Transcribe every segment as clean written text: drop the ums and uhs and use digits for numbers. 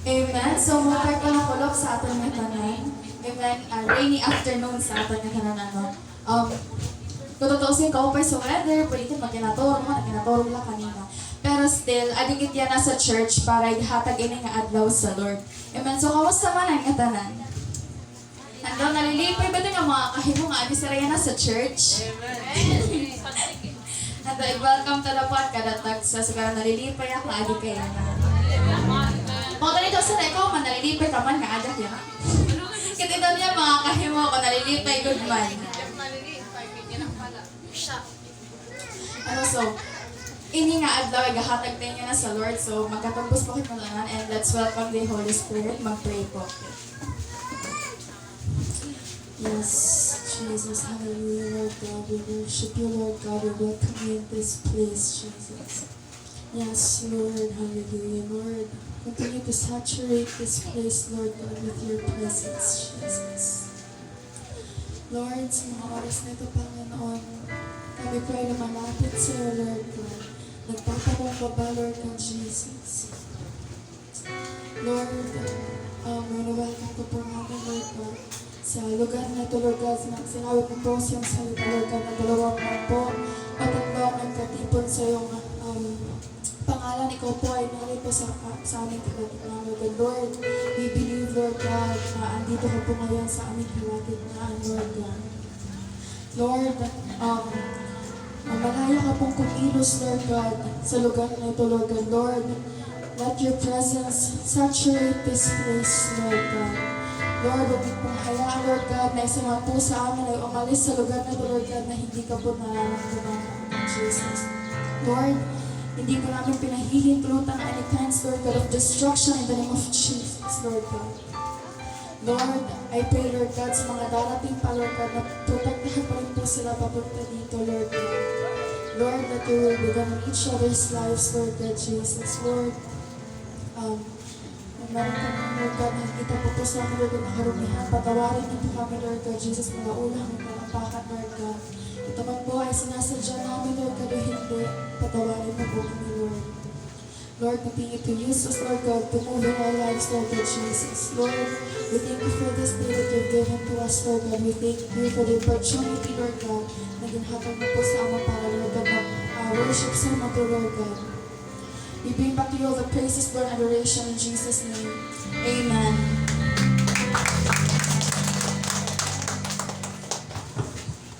Amen. So, mutay ka ng kulog sa aton nga tanan. Amen. Rainy afternoon sa aton nga tanan. Kung tutusin ka upay sa weather, pwede magkinaturong mo, nagkinaturong lang kanina. Pero still, adigit yan na sa church para ihatag ini nga adlaw sa Lord. Amen. So, kamusta man ang nga tanan? Hanggang nalilipay ba ito nga mga kahimo nga adi saraya na sa church? Amen. And welcome to the podcast kadatag sa sigara nalilipay ako adi kaya na. Mga ganito sa ikaw man nalilipay ka man nga adak yan. Kaya ito niya mga kahimo ko nalilipay good man. So, ini nga adlaw ay gahatag tayo na sa Lord. So, magkatapos po kita lang and let's welcome the Holy Spirit. Mag-pray po. Yes, Jesus, hallelujah, Lord God, we worship you, Lord God, we welcome you in this place, Jesus. Yes, Lord, hallelujah, Lord. Continue to saturate this place, Lord God, with your presence, Jesus. Lord, sa mga oras na ito, Panginoon, kami po ay lumalapit sa iyo, Lord God. Nagpapakumbaba, Lord God, Jesus. Lord, welcome ko po namin, Lord God. Sa lugar na ito, Lord God, sinabi ko po siyang salita, Lord God, na dalawang man po o tatlong nagkatipon sa iyong pangalan. Ikaw po ay narito sa aming kalagitnaan, Lord God. Lord, we believe, Lord God, na andito ka po ngayon sa aming kalagitnaan, Lord God. Lord, malaya ka pong kumilos, Lord God, sa lugar na ito, Lord God. Lord, let your presence saturate this place, Lord God. Lord, huwag pong hayaan, Lord God, na isa man po sa amin ay umalis sa lugar na ito, Lord God, na hindi ka po nararamdaman ng Jesus. Lord, hindi ko namin pinahihintulutan any kinds, Lord God, of destruction in the name of Jesus, Lord God. Lord, I pray, Lord God, sa mga darating pa, Lord God, na protektahan pa rin po sila papunta dito, Lord God. Lord, that you will be in each other's lives, Lord God, Jesus. Lord, meron kami, Lord God, nakikita po po sa amin, Lord God, na karumihan. Patawarin niyo po kami, Lord God, Jesus, mga ulang ng kalampakan, Lord God. Ito man po ay sinasadya namin, Lord God, o hindi. Patawarin mo po kami, Lord. Lord, continue to use us, Lord God, to move in our lives, Lord God, Jesus. Lord, we thank you for this day that you've given to us, Lord God. We thank you for the opportunity, Lord God, na ginhatag mo po sa ama para, Lord God, na worship sa mga to, Lord God. We bring back to you all the praises, Lord, and adoration in Jesus' name. Amen.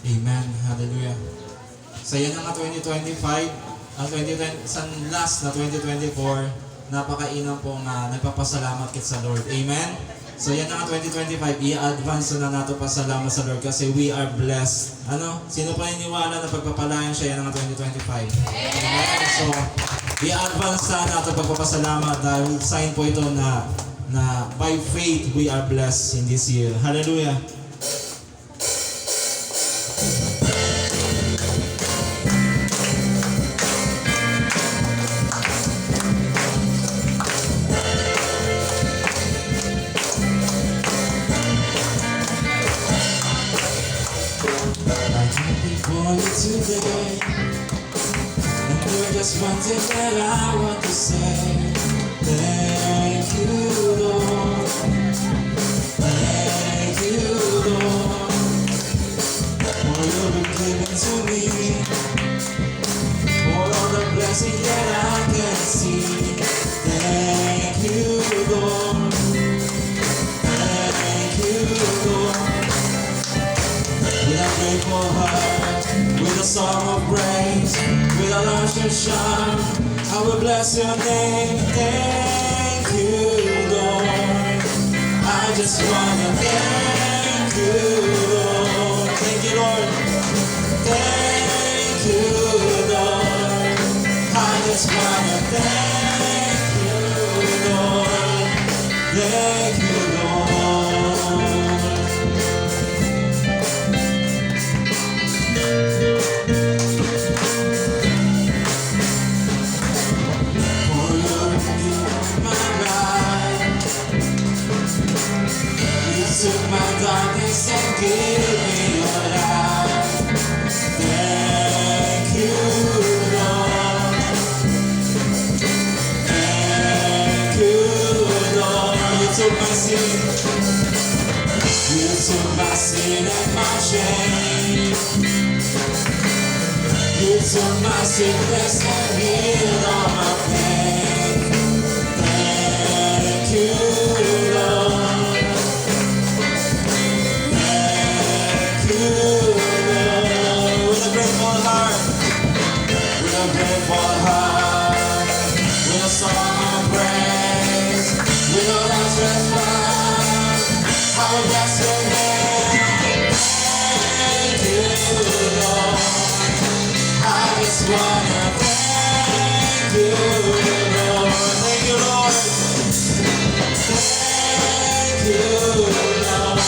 Amen. Hallelujah. So yan ang 2025, ang 2020, sa last na 2024, napakainam pong nagpapasalamat kit sa Lord. Amen. So yan ang 2025, i-advance na nato pasalamat sa Lord kasi we are blessed. Ano? Sino pa niniwala na pagpapalayan siya yan ang 2025? Amen. So, i-advance na nato pagpapasalamat dahil sign po ito na by faith we are blessed in this year. Hallelujah. For you today, and there's just one thing that I want to say. Thank you, Lord. Thank you, Lord, for you've been given to me, for all the blessings that I can see. Thank you, Lord. Thank you, Lord. With a grateful heart, with a song of praise, with a launch of shout, I will bless your name. Thank you, Lord. I just wanna thank you, Lord. Thank you, Lord. Thank you, Lord. I just wanna thank you, Lord. Thank you, Lord. Took my darkness and gave sin and my shame. You took my sickness and healed all my pain. Thank you, Lord. Thank you, Lord. With a grateful heart, with a grateful heart, with a song of praise, with a last response, I will bless your name. Thank you, Lord. I just wanna thank you, Lord. Thank you, Lord. Thank you, Lord.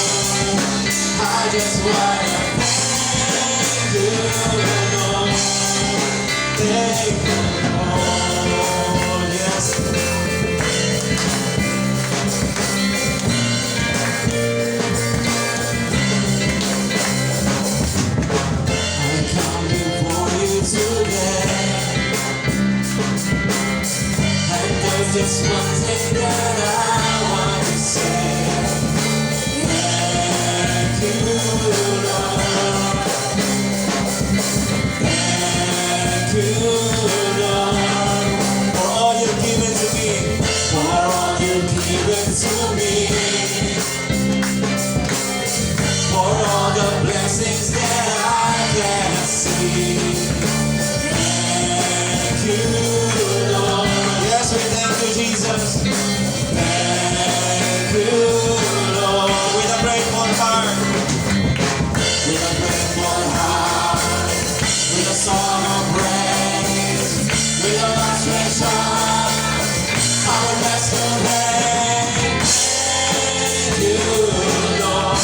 I just wanna thank you, Lord. Thank you, Lord. Yes. I come before you today, and there's just one thing that I want to say. Thank you, Lord. Thank you, Lord, for all you've given to me, for all you've given to me, for all the blessings that I can see. Thank you, Lord. Yes, we thank you, Jesus. Thank you, Lord. With a grateful heart, with a grateful heart, with a song of praise, with a last response, I will bless your name. Thank you, Lord.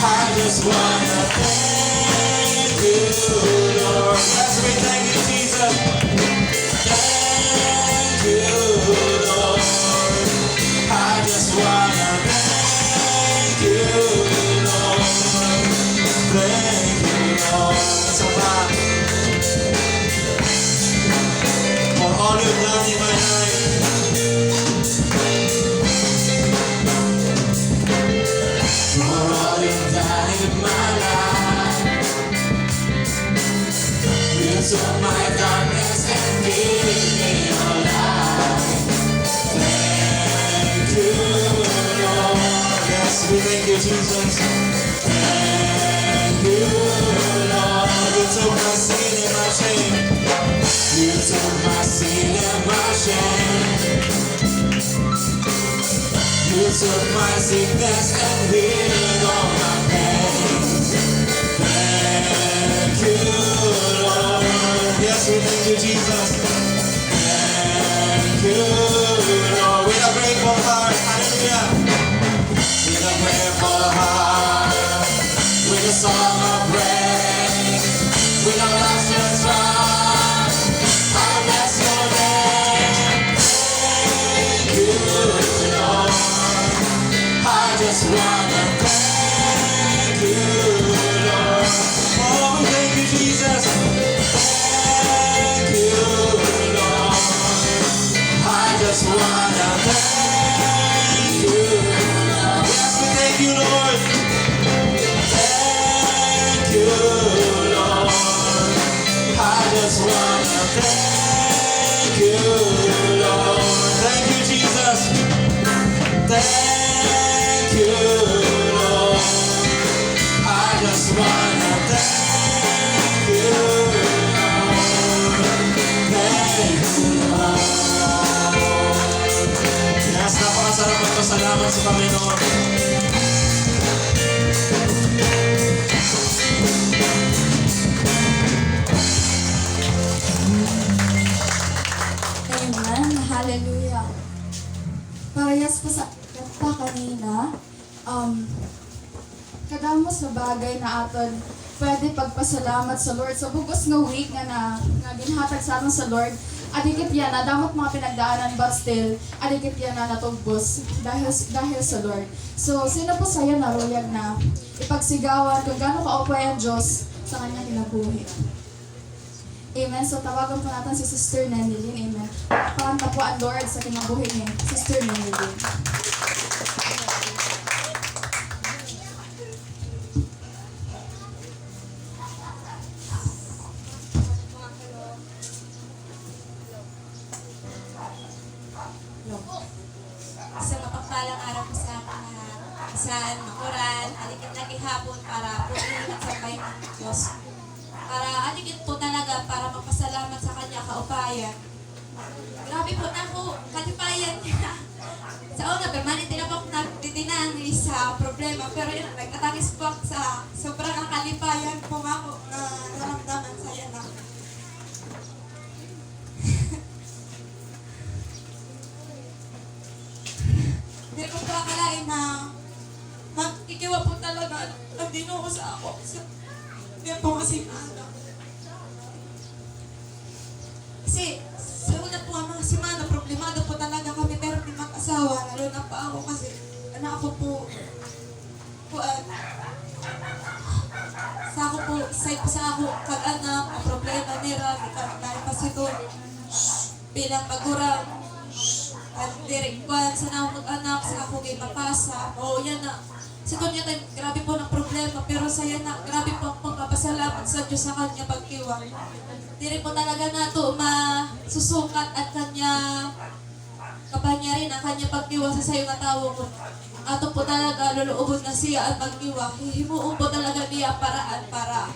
I just wanna thank you, Lord. Yes, we thank you, Jesus. Thank you, Lord. I just wanna thank you, Lord. Thank you, Lord. It's a lot for all you've done in my life. For all you've done in my life. You took my darkness and gave me your light. Thank you, Lord. Yes, we thank you, Jesus. Thank you, Lord. You took my sin and my shame. You took my sin and my shame. You took my sickness and healed all my pain. Thank you, Lord. Yes, we thank you, Jesus. Thank you, Lord. With a grateful heart, hallelujah. With a grateful heart, with a song of praise, with a last response, I bless your name. Thank you, Lord. I just wanna thank you, Lord. Oh, thank you, Jesus. Thank you, Lord. I just wanna thank you, Lord. Yes, we thank you, Lord. Thank you, Lord. I just wanna thank you, Lord. Thank you, Jesus. Thank you, Lord. I just wanna thank you, Lord. Thank you, Lord. Yes, napakasarap magpasalamat sa Panginoon. Amen. Hallelujah. Parehas pa sa kanta kanina, kadamos na bagay na aton pwede pagpasalamat sa Lord sa bugos nga week nga ginhatag sa aton sa Lord. Adikit yan na damot mga pinagdaanan but still adikit yan na natugbos dahil sa Lord. So sino po sa'yo naruyag na ipagsigawan kung gaano kaupay ang Diyos sa kanyang kinabuhi. Amen. So tawagan po natin si Sister Nenilyn. Amen. Pakanta po ang Lord sa kinabuhi ni Sister Nenilyn. grabe po na ako, kalipayan niya. Sa una, permanente na po ako nagtitinang sa problema. Pero yun, nagtatangis po ako sa sobrang ang kalipayan po ako na naramdaman sa yan na. Hindi ko po akalain na magkikiwa po talaga ang Ginoo sa ako. Yan po kasi kasi sa una po ang mga simana, problemado po talaga kami pero di mag-asawa. Lalo na pa ako kasi anak ko po sa ako po, side po sa ako kag-anak, ang problema nila, dahil pa sito bilang magurang at direct kwan sa na mag-anak sa ako kay mapasa. O yan na. Sito niya tayo, grabe po ng problema pero saya na, grabe po ang pagpapasalamat sa Diyos sa kanya pagkiwa. Diri po talaga na ito masusukat at kanya kapanya rin ang kanya pagkiwa sa sayo nga tao ko. Ato po talaga luluubod na siya at pagkiwa. Hihimuon po talaga niya paraan para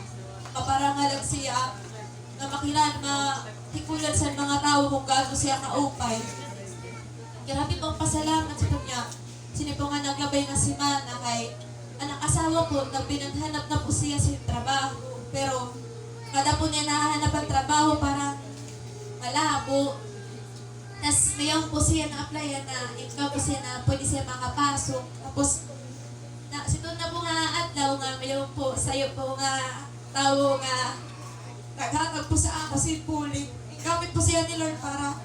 maparangalag siya na makilan hikulan sa mga tao kung gaano siya kaupay. Grabe pong pasalamat sa kanya. Sino po nga naglabay na si Mana kay anak asawa po na pinaghanap na po siya sa trabaho. Pero kada po niya nahanap ang trabaho para malabo. Tapos mayroon po siya na-applyan na ikaw po siya na pwede siya makapasok. Tapos sito na po nga adlaw nga mayroon po sa'yo po nga tao nga naghatag po sa ako si Puling. Gamit po siya ni Lord para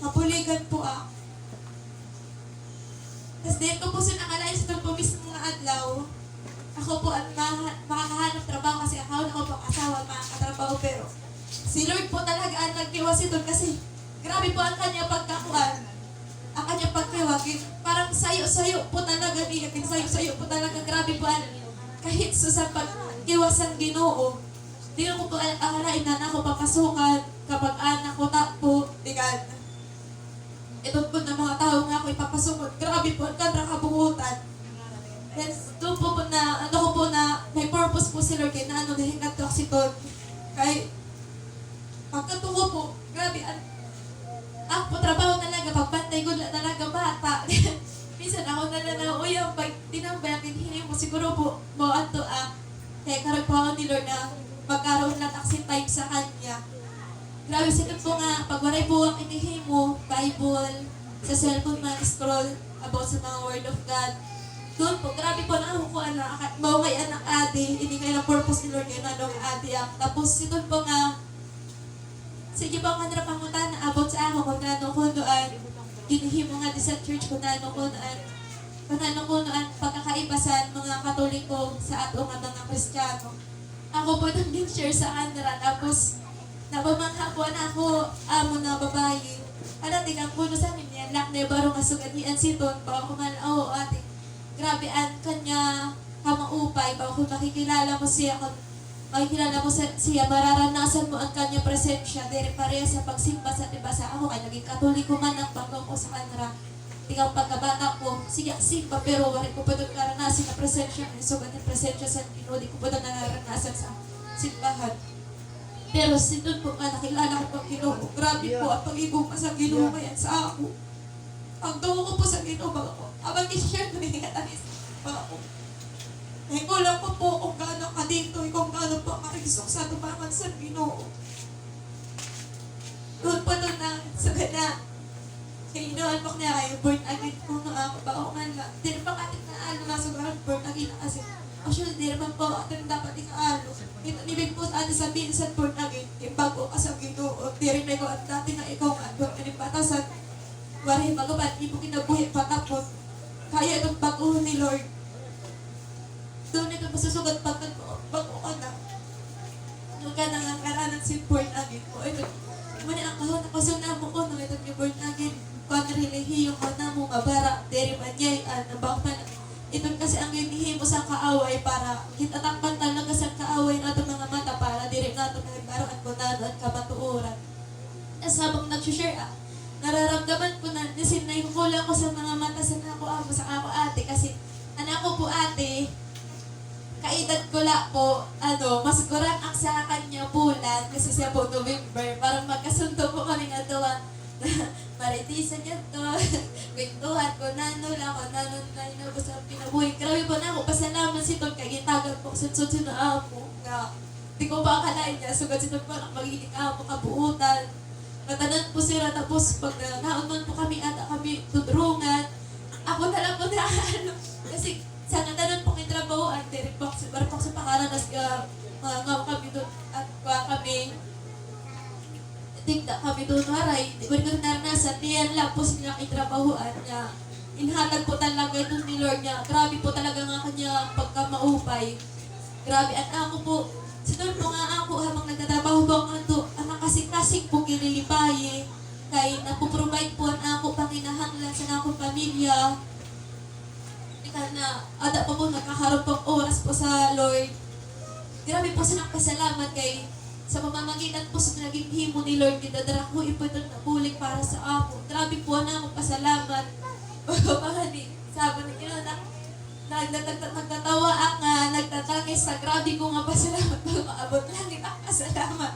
mapuligan po ako. Tapos dahil ko po siya nakalain sa po mismo nga adlaw, ako po ang makakahanap trabaho kasi ako na ko po asawa makakatrabaho pero si Lord po talaga ang nagkiwas ito kasi grabe po ang kanya pagkakuan. Ang kanya pagkiwag, parang sayo-sayo po talaga niya, sayo-sayo po talaga, grabe po ang kahit sa pagkiwas ang Ginoo. Di ko po akalain na ako papasukan kapag anak ko takpo, digan. Ito po na mga tao nga ako ipapasukot. Grabe po, ang kanra kabuhutan. Then, doon po na, ano ko po na, may purpose po si Lord kay na ano, nahingat ko si Todd. Kay, pagkatungo po, grabe, ako po trabaho talaga, pagbantay ko na talaga bata. Minsan ako na uyang, pag tinambay ang hinihintay mo, siguro po, ato kaya karoon po ako ni Lord na magkaroon ng action time sa Kanya. Grabe sila po nga, pag waray po ang inihin mo, Bible, sa cellphone man, scroll about sa mga Word of God. Doon po, grabe po na ako po anak, maway anak adi, hindi kayo ng purpose ni Lord kayo na anong adi ang. Tapos ito po nga, sige po ang kanila pangutan na about sa ako, kung ano ko noon, ginihim mo nga di sa church, kung ano ko noon, pagkakaibasan mga Katoliko sa ato nga mga Kristiyano. Ako po nang share sa kanila, tapos napamangha po na ako, amo na babae. Ano, tingnan po sa amin yan, lak na baro nga sugat ni Ansiton, pa ako man, ate, grabe ang kanya kamaupay, pa kung makikilala mo siya, mararanasan mo ang kanya presensya, dire pareha sa pagsimba sa tibasa. Ako kay naging Katoliko man ang pagkaw ko sa kanara. Tingnan pagkabata ko, sige simba, pero wari ko pa doon naranasan na presensya, so ganyan presensya sa Ginoo, di ko pa doon naranasan sa simbahan. Pero doon po ka, nakilala ko pang Ginoo. Grabe po ang pag-ibong pa sa Ginoo yan sa ako. Ang tungo ko po sa Ginoo, baga ko. Abang i-share ko niya katanis. Baga ko. Nahingulang ko po kung gaano ka dito, kung gaano po marisok sa tumangan sa Ginoo. Doon pa doon na, sa gana. Kaya inoan mo kaya kayo, burn again po na ako. Baka ko nga lang. Di na pa katit na ano, nasa garang burn again na kasi. Actually, di naman po, ito yung dapat ikaalo. Ibig po sa atin sabihin sa born again, bago ka sa Ginoo. Di rin may ko at dati na ikaw nga, doon kanipatasan. Wari magabat, di mo kinabuhi patapos. Kaya itong baguhan ni Lord. Doon ito masusugat bago ka na. Doon ka na nga karanan si born again po. Ito, muna ang kahon na kusang namo ko, nang itong yung born again. Kung nilihiyong ko na mo, mabara, deri man yay, nabakman. Ito kasi ang ginihin mo sa kaaway para kitatakpan talaga sa kaaway na itong mga mata para diri na itong nagbaroan ko na at kamatuuran. As habang nag-share, nararamdaman ko na nasinay ko kulang ko sa mga mata sa ako amo sa ako ate kasi anak ko po ate, kaedad ko la po, mas kurang ang sa kanya bulan kasi siya po November, parang magkasundo po kami nga doon maritisan niya to. Kwentuhan ko, nano lang ako, nano na inabos ang pinabuhay. Grabe po na ako, pasalamat si Tol, kaya gitagal po, sunsod na ako. Nga, di ko ba akalain niya, sugad si Tol po, magiging ako kabuutan. Matanan po sila, tapos pag naunman po kami, ata kami tudrungan. Ako na lang po na ano, kasi sana tanan pong itrabahoan, direct po, barang po sa pakaranas ka, mga kami doon, at kami, tigda kami doon waray, di ko rin naranasan, niyan lang po silang itrabahoan niya. Inhatag po talaga doon ni Lord niya. Grabe po talaga nga kanya pagkamaupay. Grabe, at ako po, si Lord po nga ako habang nagtatrabaho po ako ito, ang kasing-kasing po kinilipay kay napoprovide po ang ako panginahanglan sa akong pamilya. Na ada pa po nagkakaroon pang oras po sa Lord. Grabe po silang pasalamat kay sa pamamagitan po sa naging himo ni Lord, gidadara ko ito na bulig para sa ako. Grabe po na ako pasalamat. Pagpapahali, sabi na kinanak, nagtatawa ang nagtatangis sa grabe ko nga pasalamat pag maabot lang ang pasalamat.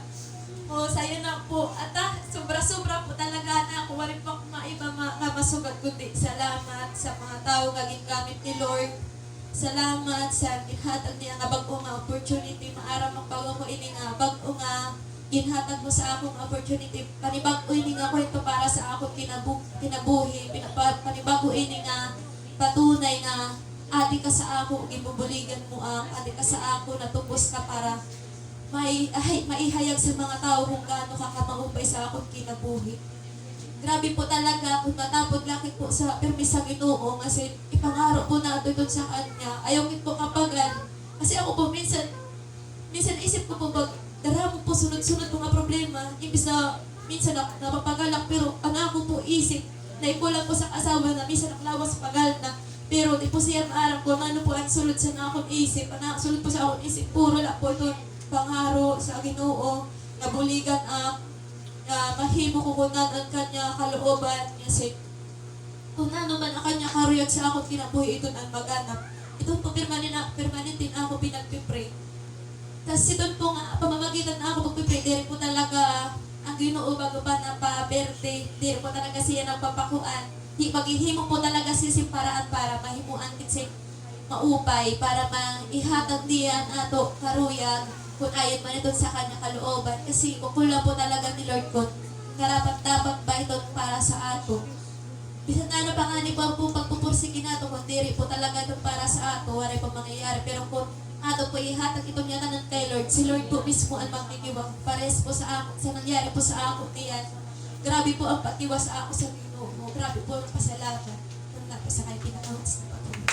O, sayo na po. At sobra-sobra po talaga na ako. Warin po akong maiba nga masugat kundi. Salamat sa mga tao naging gamit ni Lord. Salamat sa ginhatag niya nga bago nga opportunity. Maara magbago ko ini nga bago nga ginhatag mo sa akong opportunity. Panibago ini nga kwento para sa akong kinabuhi. Panibago ini nga patunay nga adi ka sa ako, gibubuligan mo ang adi ka sa ako, natupos ka para maihayag sa mga tao kung gaano ka kamaupay sa akong kinabuhi. Grabe po talaga kung matapod laki po sa permis sa Ginoo kasi ipangaro po nato ito sa kanya. Ayaw ko kapagan. Kasi ako po minsan isip ko po pag daramo po sunod-sunod mga problema, imbis na minsan napapagalak pero ko po isip na ikulang po sa asawa na minsan naklawas pagal na pero di po siya maarang kung ano po ang sulod sa akong isip. Sulod po sa akong isip, puro lang po ito pangaro sa Ginoo, nabuligan ang mahimo ko kunan ang kanya kalooban kasi kung ano man ang kanya karuyag sa akong kinabuhi ito ang maganap. Ito po permanente na ako pinagpipray. Tapos ito po nga, pamamagitan na ako pagpipray, diri po talaga ang Ginoo bago pa na pa-birthday, diri po talaga siya nagpapakuan. Maghihimo po talaga siya paraan para mahimuan kasi maupay, para maihatag diyan ato karuyag kung ayon man ito sa kanya kalooban. Kasi kukula po talaga ni Lord ko, karapat-dapat ba ito para sa ato. Bisan na pa nga ni po ang pagpupursigin nato, kung diri po talaga ito para sa ato, wala pa mangyayari. Pero kung ato po ihatag itong yatanan kay Lord, si Lord po mismo ang magkikiwang pares po sa ako, sa nangyari po sa ako diyan. Grabe po ang pag-iwas sa ako sa Ginoo. Grabe po ang pasalamat. Kung nga po sa kanya pinakahos na patuloy.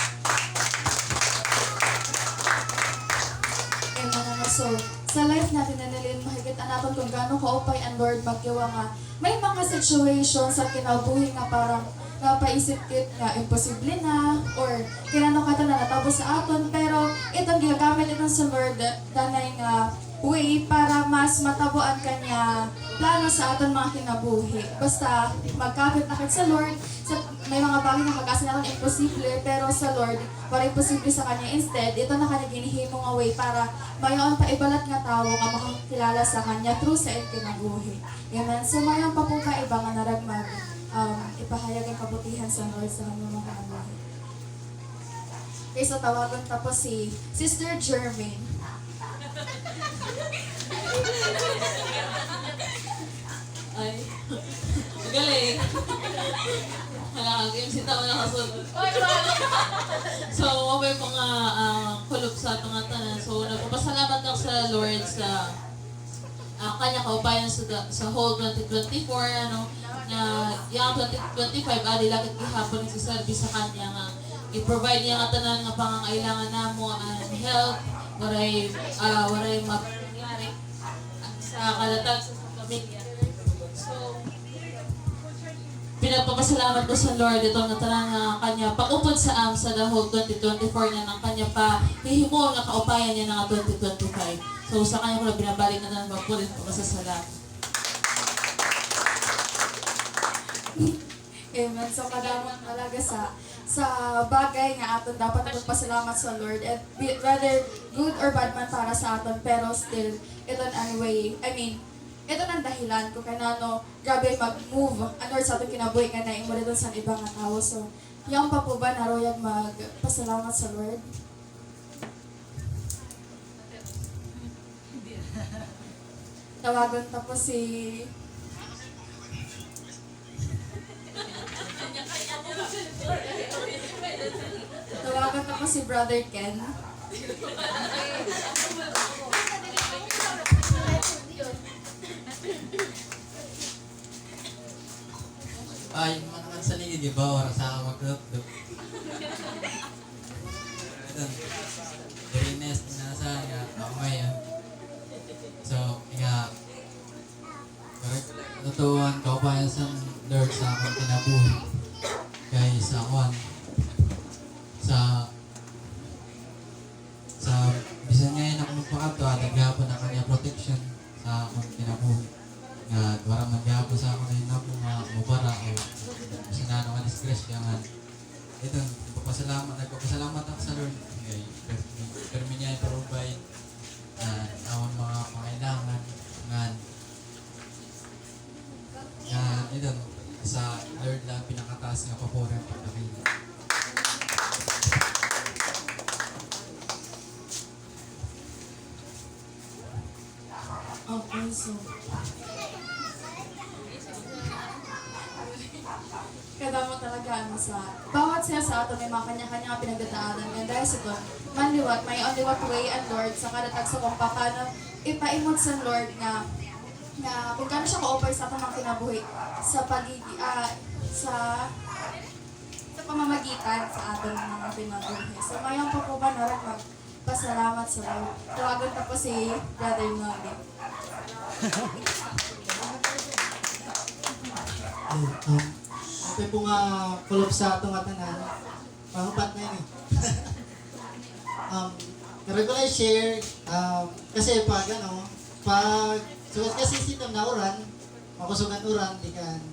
So, sa life natin na nilin, mahigit anapan kung gano'ng kaupay ang Lord magyawa nga. May mga situation sa kinabuhi nga parang napaisip kit nga imposible na or kinano ka na natapos sa aton pero itong ginagamit itong sa Lord danay nga way para mas matabuan kanya plano sa aton mga kinabuhi. Basta magkapit na sa Lord, may mga bagay na magkasa natin imposible pero sa Lord, para imposible sa kanya. Instead, ito na kanya ginihimo nga way para mayon pa ibalat nga tao nga makakilala sa kanya through sa kinabuhi. Amen. So mayon pa po ka iba nga naragmag ipahayag ang kabutihan sa Lord sa kanyang mga kinabuhi. Okay, so tawagan tapos si Sister Jermaine. Ay, magaling. Halakagim, sinta ko nakasunod. So, may mga kulog sa mga tanan. So, nagpapasalamat lang sa Lord sa kanya kaupayan sa whole 2024, ano, na yung 2025, lakit gihapon ni si service sa kanya nga. I-provide niya nga tanan nga pangangailangan namo and health, waray mangyari sa kalatag sa pamilya. So, pinagpapasalamat ko sa Lord ito na tanan nga kanya pag-upod sa sa the whole 2024 niya ng kanya pa hihimo nga kaupayan niya ng 2025. So, sa kanya ko na binabalik na ng magpulit po masasalamat. Amen. So, kadamot talaga sa bagay nga aton dapat magpasalamat sa Lord and whether good or bad man para sa aton pero still ito anyway ito nang dahilan ko kaya no, grabe mag-move ano sa ating kinabuhi nga na imo dito sa ibang nga tao. So, yung pa po ba naroyag magpasalamat sa Lord? Tawagan tapos si Tawagan tapos si Brother Ken. Ay, mga sa ligid, di ba? Wala sa mag-up. Ines, nasa nga, ako ngayon. So, nga, tutuan ko pa yan sa Lord sa akong kinabuhi. Kaya sa kwan, sa bisan ngayon ako magpakato, naghapon na kanya protection sa akong kinabuhi. Nga, para maghapon sa akong na po nga mubara o sinano ka disgrasya nga. Ito, nagpapasalamat ako sa Lord. Okay, pero niya i-provide ang mga pangailangan nga ito, sa Lord lang pinakataas nga papuri ang pagkakita. Okay, so kada mo talaga ano sa bawat siya sa ato may mga kanya-kanya nga pinagdadaanan and dahil sa doon manliwat may only what way and Lord sa kadatag sa kung paano ipaimod sa Lord nga kung kano siya ka-offer sa atong mga kinabuhi sa sa pamamagitan sa aton mga kinabuhi. So ngayon po ba naran magpasalamat sa Lord. Tawagan pa po si Brother Noli. Ito po nga kulob sa atong atanan. Pangupat na yun eh. Regular share, kasi pag sugat kasi sitong nauran, makusugan uran, di kan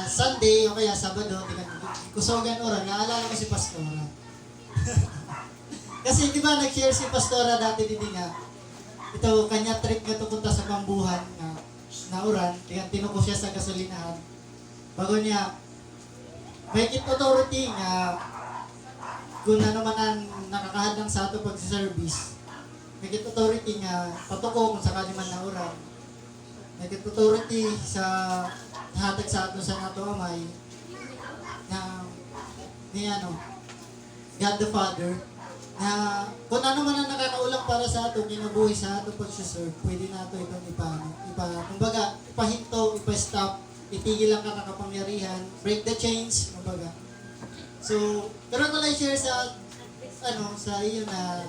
Sunday o kaya Sabado, di kan kusugan uran, naalala ko si Pastora. Kasi di ba nag-share si Pastora dati dito nga, ito kanya trip nga to punta sa Pambuhan na nauran, di kan tinuko siya sa gasolinahan. Bago niya, may kit authority nga kung ano man ang nakakahadang sa ato pag-service. May kit authority nga patuko kung sakali man nauran. May kit authority sa hatag sa ato sa nato amay na ni God the Father na kung ano man ang nakakaulang para sa ato kinabuhi sa ato pag-serve, pwede nato itong kumbaga, ipahinto, ipa-stop, itigil ang kapangyarihan, break the chains, kumbaga. So, pero ko lang share sa sa iyo na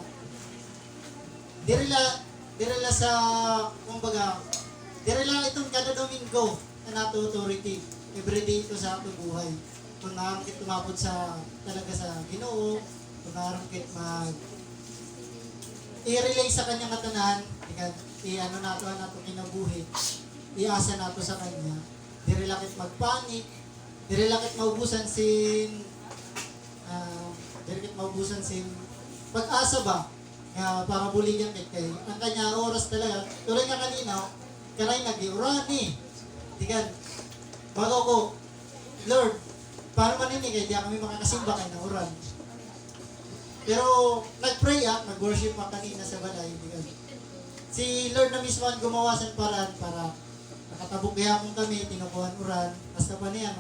dirila sa kumbaga, dirila itong kada Domingo na nato authority everyday ito sa ato buhay. Kung naramkit tumapod sa talaga sa Ginoo, kung naramkit i-relay sa kanyang katanan, nato kinabuhi, iasa nato sa kanya. Dirilakit magpanik, dirilakit maubusan sin pag-asa ba para buligyan kay ang kanya oras talaga tulad nga kanina kanay nag-urani tigan bago ko Lord paano man ini kay di kami makakasimba kay na uran pero nag-pray nag-worship kanina sa balay tigan si Lord na mismo ang gumawa sa paraan para nakatabok kaya kami, tinukuhan uran. Basta pa niyan,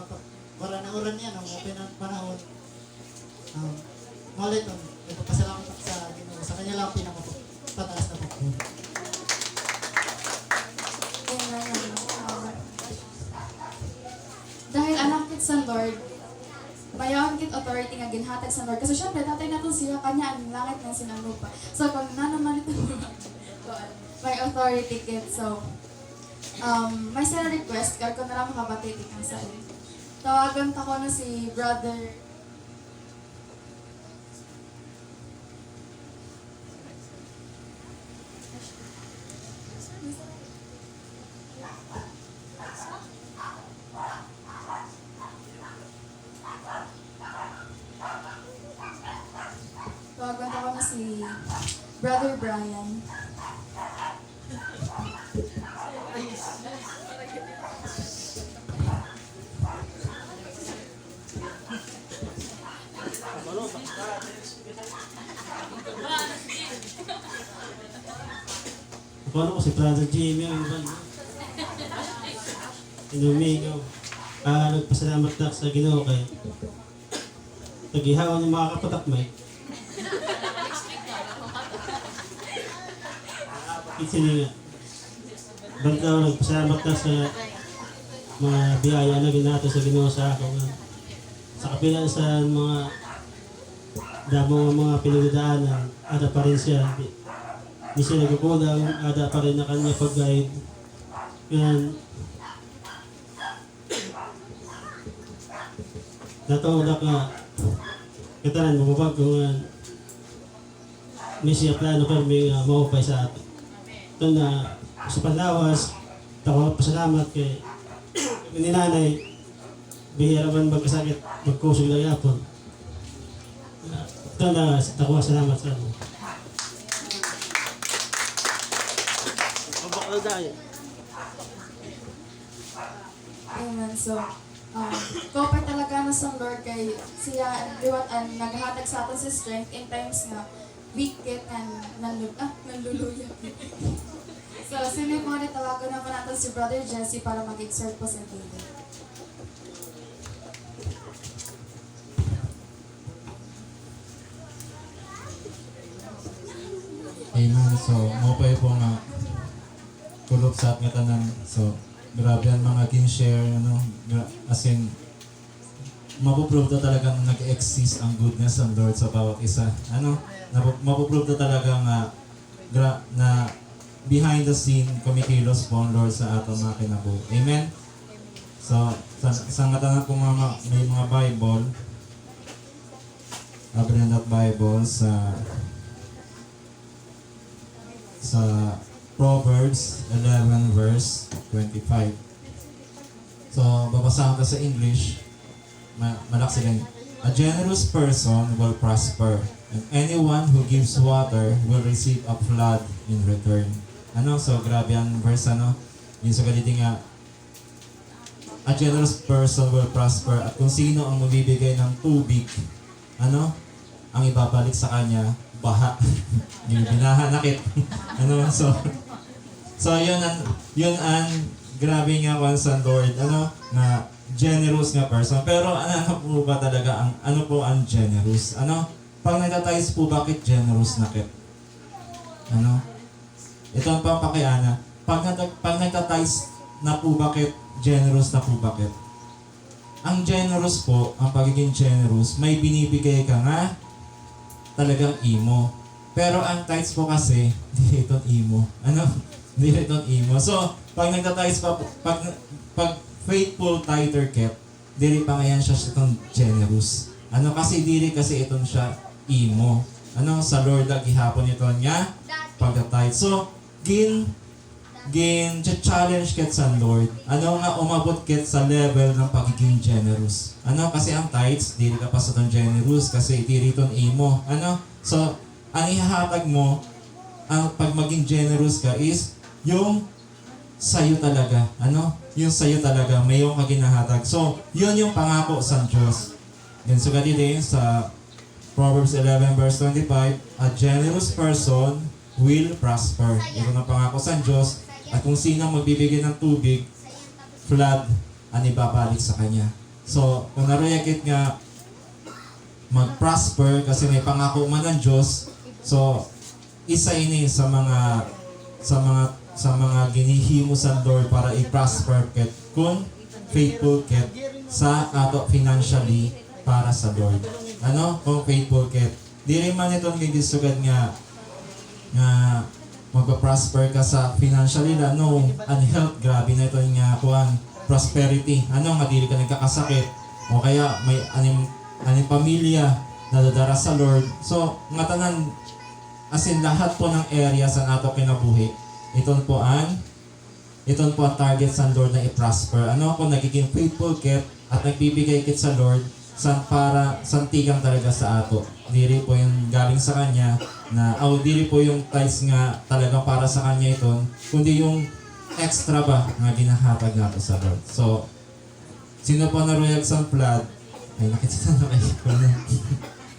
wala na uran yan, ang open ang panahon. Malit on, nagpapasalamat ako sa Ginoo. Sa kanya lang pinakapataas na pagpapun. Dahil anak kit sa Lord, mayawan kit authority nga ginhatag sa Lord. Kasi syempre, tatay natin siya, kanya ang langit ng sinalupa. So, kung nanaman ito, may authority kit. So, may sila request, kaya ko na lang makabatitik ang sa'yo. Tawagan ko na si Brother Tawagan ko na si Brother Brian. Paano ko si Brother Jimmy ang iba? Inumigaw. Nagpasalamat na sa Ginoo kay nagihawan yung mga kapatakmay. Kasi nga, banda ko nagpasalamat na sa mga biyaya na ginato sa Ginoo sa ako. Sa kapila sa mga damong mga pinagdadaanan, ada pa rin siya. Hindi siya nagkukulang, ada pa rin na kanya pag-guide. Yan. Natulak nga, katanan mababago nga may siya plano pero may maupay sa atin. Ito na sa panlawas, ako pasalamat kay ni nanay, bihira man magkasakit, magkusog lang yapon. Ito na ako salamat sa ano. Amen. So, kopay talaga na sa Lord kay siya diwat ang naghatag sa atin sa strength in times na weak it and nanluluya. So, sino po na tawagan naman natin si Brother Jesse para mag-exert po sa table. Amen. So, mopay po nga kulog sa at nga tanan. So, grabe ang mga kin-share, ano, as in, mapuprove na talaga na nag-exist ang goodness ng Lord sa bawat isa. Ano, mapuprove na talaga nga na behind the scene, kumikilos po ang Lord sa atong mga kinabuhi. Amen? So, sa nga tanan kung may mga Bible, open that Bible sa Proverbs 11 verse 25. So, babasahan ko sa English. Malaksi din. A generous person will prosper, and anyone who gives water will receive a flood in return. Ano? So, grabe ang verse, ano? Yung sa ganito nga, a generous person will prosper, at kung sino ang magbibigay ng tubig, ano? Ang ibabalik sa kanya, baha. Yung binahanakit. Ano? So yun ang grabe nga once ang Lord, ano, na generous nga person. Pero ano po ba talaga ano po ang generous? Ano? Pag nagtatice po, bakit generous na kit? Ano? Ito ang papakiana. Pag nagtatice na po, bakit generous na po, bakit? Ang generous po, ang pagiging generous, may binibigay ka nga talagang imo. Pero ang tithes po kasi, hindi itong imo. Ano? Hindi itong imo. So, pag nagtatice pa, pag faithful tither kept, dili pa ngayon siya itong generous. Ano? Kasi dili kasi itong siya imo. Ano? Sa Lord lagi hapon ito niya pagka-tithe. So, challenge ket sa Lord. Ano nga umabot ket sa level ng pagiging generous. Ano? Kasi ang tithes, dili ka pa sa itong generous kasi dili itong imo. Ano? So, ang ihahatag mo, ang pag maging generous ka is yung sa'yo talaga. Ano? Yung sa'yo talaga. May yung kaginahatag. So, yun yung pangako sa Diyos. Then, so ganito din sa Proverbs 11 verse 25, a generous person will prosper. Ito na pangako sa Diyos. At kung sino magbibigay ng tubig, flood, ang ibabalik sa kanya. So, kung narayakit nga mag-prosper kasi may pangako man ng Diyos, so, isa ini sa mga ginihimo sa Lord para i-prosper ket kung faithful ket sa ato financially para sa Lord. Ano? Kung faithful ket. Di rin man itong gidisugad nga magpa-prosper ka sa financially na no, and health, grabe na ito nga kuhan, prosperity. Ano? Nga dili ka nagkakasakit o kaya may aning pamilya na dadara sa Lord. So, nga tanan, as in lahat po ng area sa ato kinabuhi, iton po ang target sa Lord na i-prosper. Ano? Kung nagiging faithful kit at nagbibigay kit sa Lord para santigang talaga sa ato. Diri po yung galing sa Kanya diri po yung tithes nga talagang para sa Kanya iton, kundi yung extra ba nga ginahatag nato sa Lord. So, sino po naruyag sa flood, ay nakita na kayo.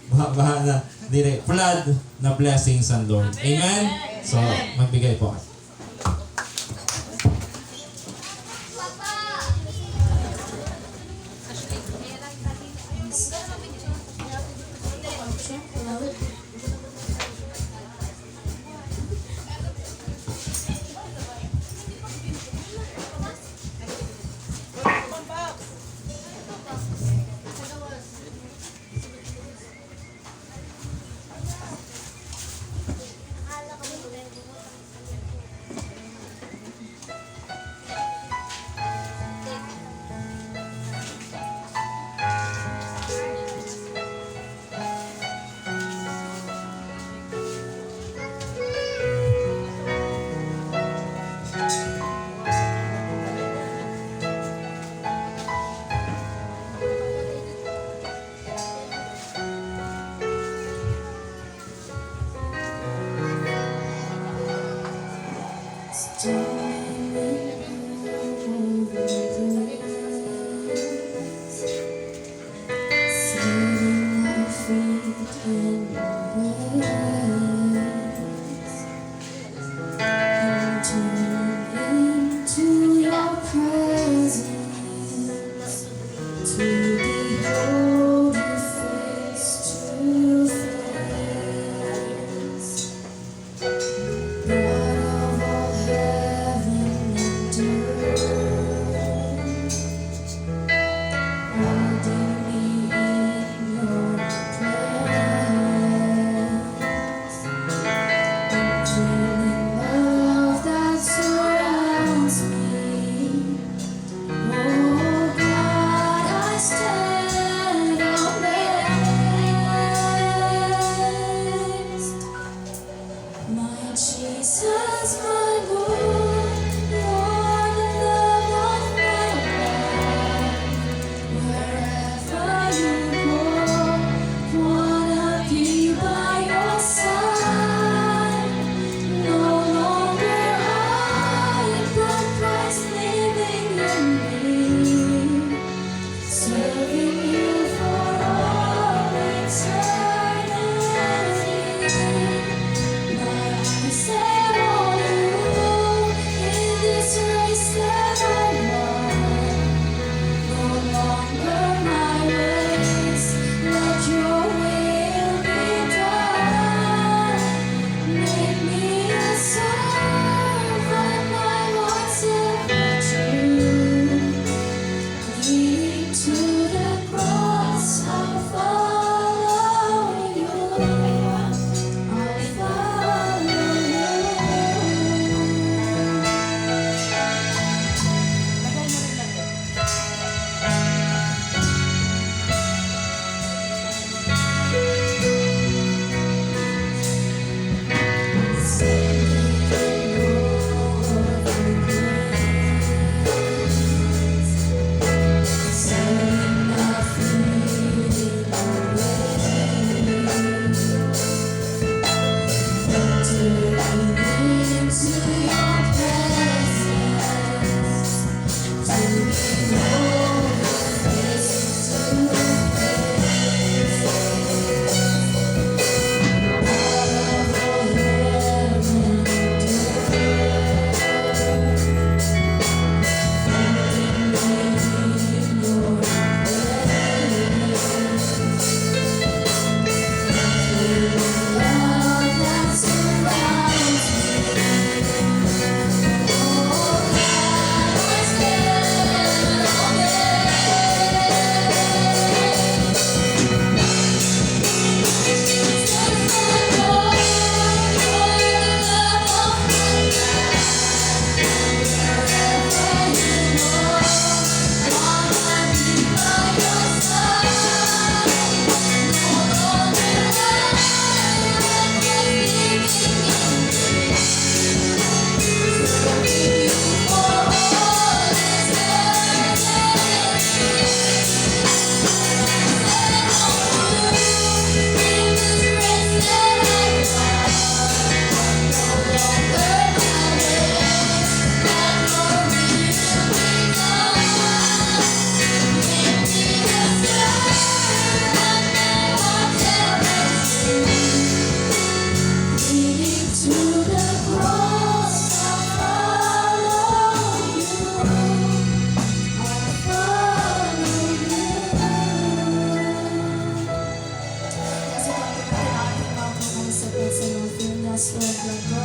Baha na. Dire, flood na blessings ang Lord. Amen? So, magbigay po.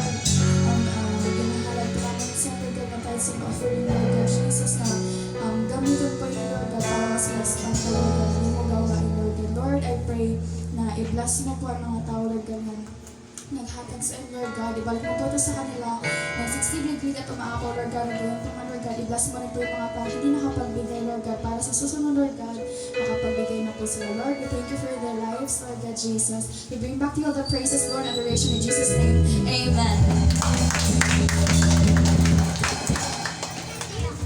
God. Ginahalad pa namin sa Lord God na tayo sa offering, Lord God Jesus, na gamitin po yun, Lord God, para mas stand ka, Lord God, hindi mo gawain, Lord God. Lord, I pray na i-bless mo po ang mga tao, Lord God, na naghatag sa inyo, Lord God. Ibalik mo po ito sa kanila. Nagsisigliglig at umaako, Lord God. Ngayon po nga, Lord God, i-bless mo rin po yung mga tao hindi nakapagbigay, Lord God. Para sa susunod, Lord God, makapagbigay na po sila. Lord, we thank you for their lives, Lord God Jesus. We bring back to you all the praises, Lord, and adoration in Jesus' name. Amen.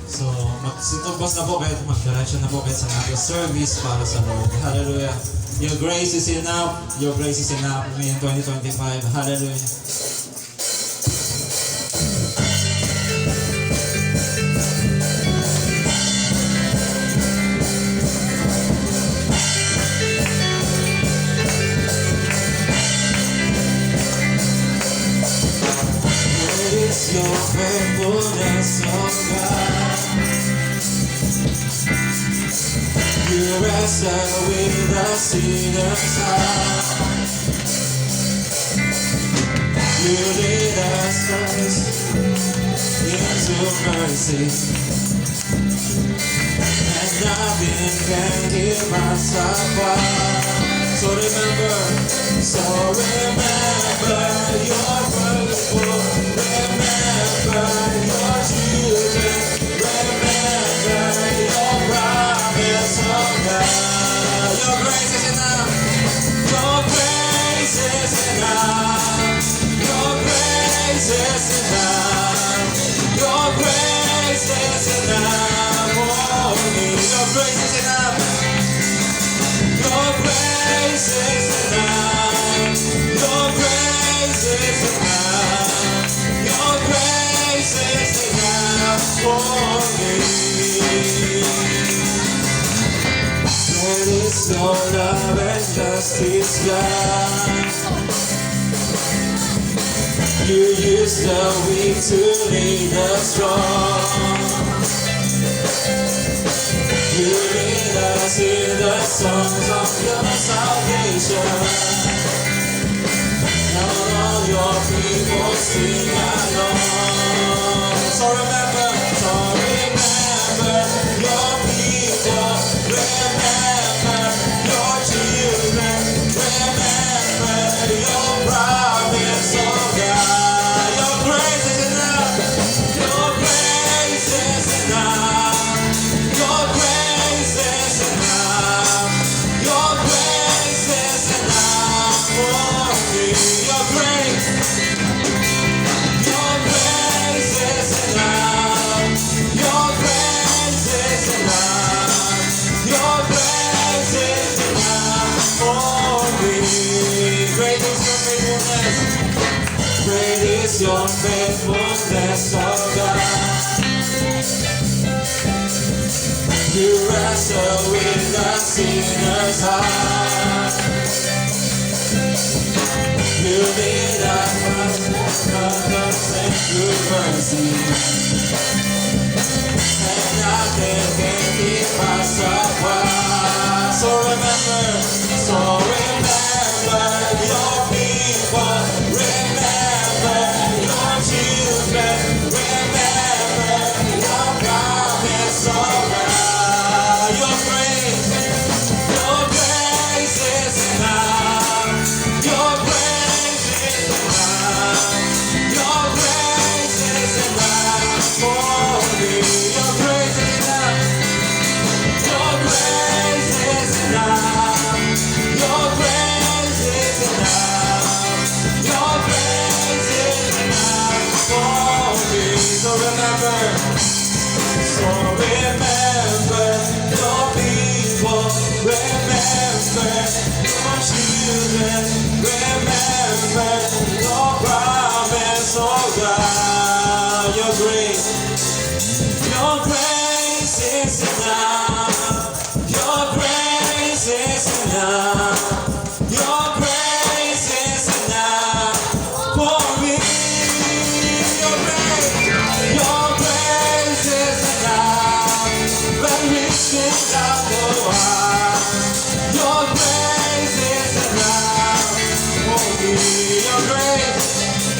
So, magsitumbas na po kayo, mag-direction na po kayo sa ating service para sa Lord. Hallelujah. Your grace is enough. Your grace is enough. Ngayon 2025. Hallelujah. Great is your faithfulness, oh God. You wrestle with the sinner's heart. You lead us first into mercy, and nothing can keep us apart. So remember you're faithful. Remember your children. Remember your promise, oh God. Your grace is enough. Your grace is enough. Your grace is enough. Your grace is enough for me. Your grace is enough. Your grace is enough. Your grace is enough. Your grace is enough for me. Great is your love and justice, God. You use the weak to lead the strong. You lead us in the songs of your salvation. Now all your people sing along. So remember your people. Remember your children. Remember your promise, oh God. Your grace is enough. Your grace is enough. Your grace is enough. Your grace is enough for me. Your grace is enough. Your grace is enough. Your grace is enough for me. Great is your faithfulness. Great is your faithfulness, oh God. You wrestle with the sinner's heart. You lead us from through mercy, and nothing can keep us apart. So remember your people. Remember your children. Remember your promise, oh God. Your grace is enough. Your grace is enough. Your grace is enough for me. Your grace is enough. Your grace is enough. Your grace is enough. Your grace is enough for me. So remember your people. Remember your children. Remember your promise, oh God. Your grace is enough. Your grace is enough. Your grace is enough for me. Your grace is enough. When reaching down the wide. Your grace is enough for me. Your grace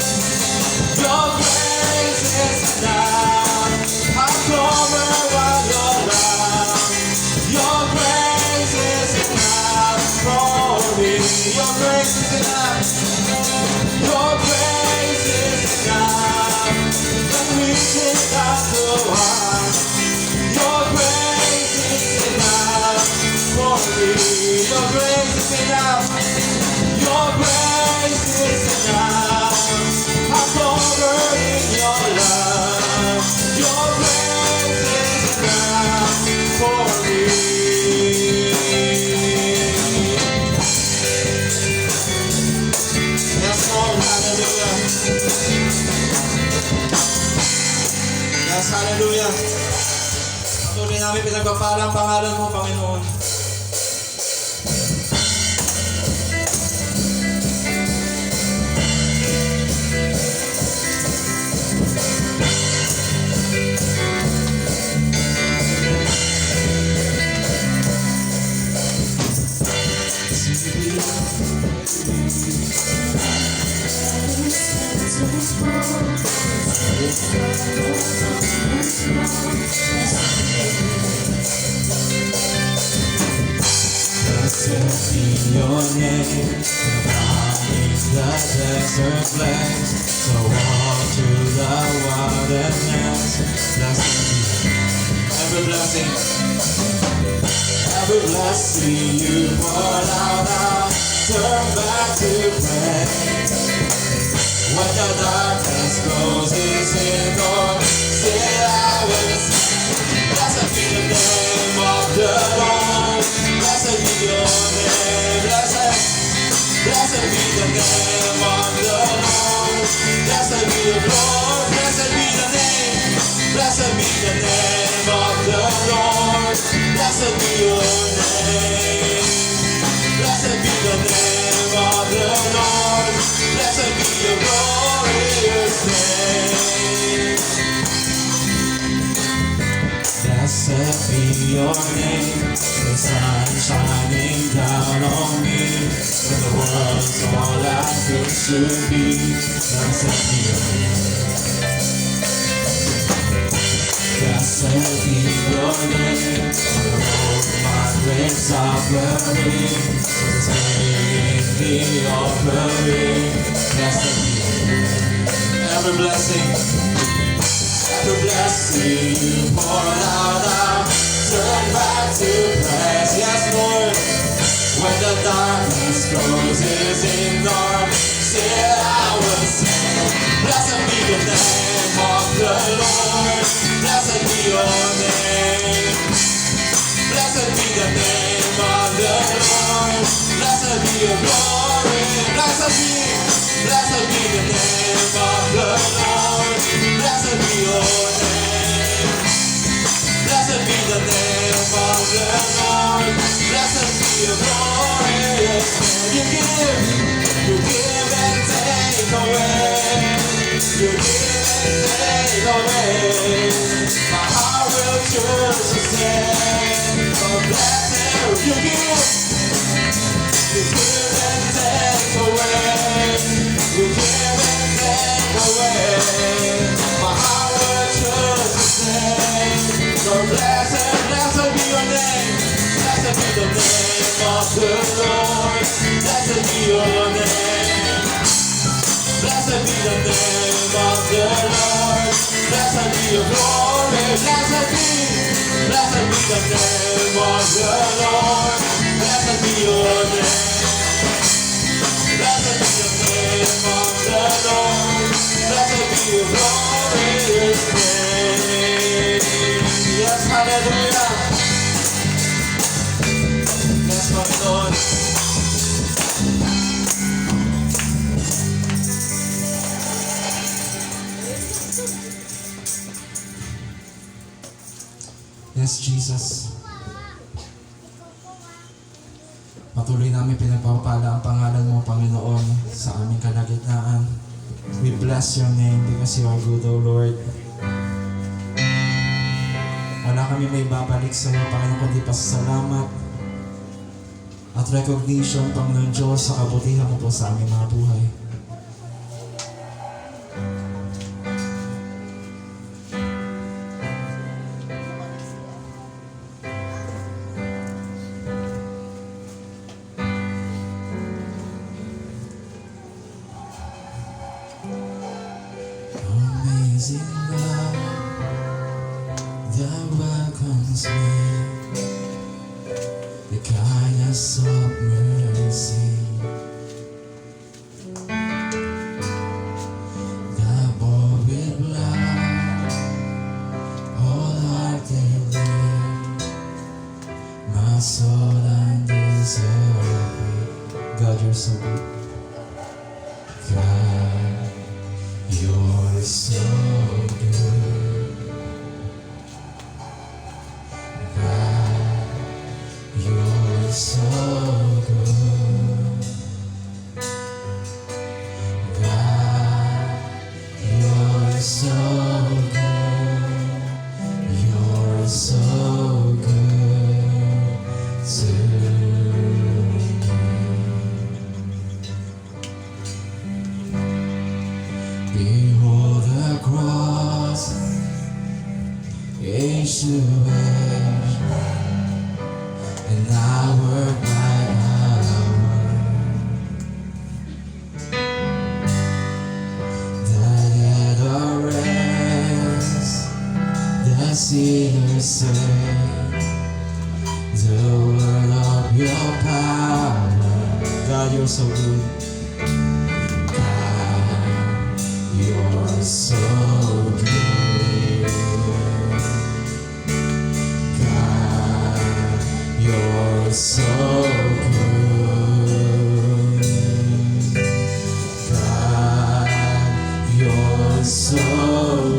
Yes, hallelujah. Patuloy namin pinagpapala ang pangalan mo, Panginoon. Blessed be your name, in the desert place, so walk through the wilderness. Blessed be every blessing, every blessing you poured out, I turn back to praise. When the darkness closes in, Lord, still I will sing. Blessed be the name of the Lord. Blessed be your name. Blessed be the name of the Lord. Blessed be the Lord. Blessed be the name. Blessed be the name of the Lord. Blessed be your name. Blessed be the name of the Lord. Blessed be your glorious name. Blessed be your name. The sun shining down on me. When the world's all I think should be. Blessed be your name. Blessed be your name. On the road my grace are burning. With His name the offering. Blessed be your name. Every blessing, every blessing you poured out, I turn back to praise. Yes, Lord. When the darkness closes in, Lord, still I will sing. Blessed be the name of the Lord. Blessed be your name. Blessed be the name of the Lord. Blessed be your glory. Blessed be the name of the Lord. Blessed be your name. Blessed be the name of the Lord. Blessed be your glorious name. You give and take away. You give and take away. My heart will choose to say, oh blessed you give and take away. You give and take away. My heart will choose to say, so blessed be your name. Blessed be the name of the Lord. Blessed be your name. Blessed be the name of the Lord. Blessed be your glory. Blessed be the name of the Lord. Blessed be your name. Blessed be the name of the Lord. Blessed be your glorious name. Yes, hallelujah. Yes, Panginoon. Yes, Jesus. Patuloy namin pinagpapala ang pangalan mo, Panginoon, sa aming kalagitnaan. We bless your name because you are good, O Lord. Wala kami may babalik sa iyo, Panginoon, kundi pasasalamat at recognition, Panginoon Diyos, sa kabutihan mo po sa aming mga buhay. Amazing love that welcomes me, the kindness of mercy that bore with love all our daily, my soul undeserving. God, you're so good. God, you're so good. Behold the cross, Yeshua, and hour by hour, that at our rest, the sinner said, the word of your power. God, you're so good. God, you're so good. God, you're so good. God, you're so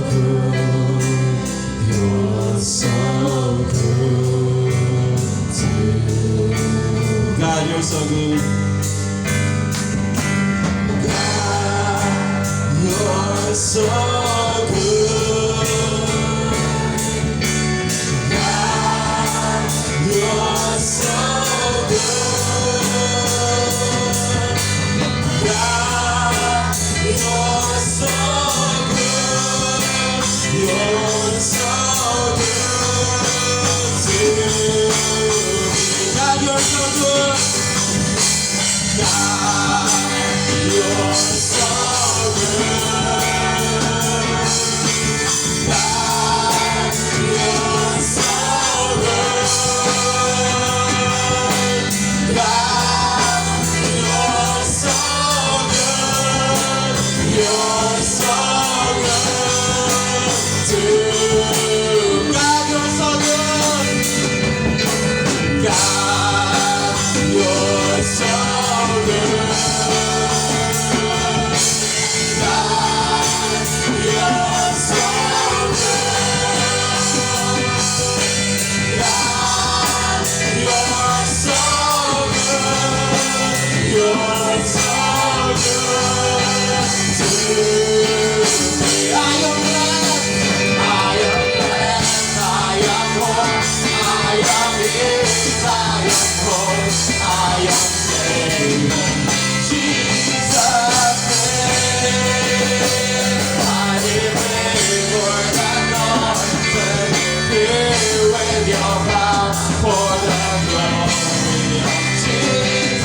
good. You're so good too. God, you're so good. God, you're so good. God, you're so good. God, you're so good. You're so good to me. God, you're so good. God, you're so good. God, you're so good. God, you're so good. You're so good too. God, you're so good. God, you're so good. God, you're so good. God, you're so good. You're so good to me. I am glad, I am glad, I am whole, I am healed, I am whole, I am saved. Jesus' name, mighty favor and anointed, here with your power for the glory of Jesus'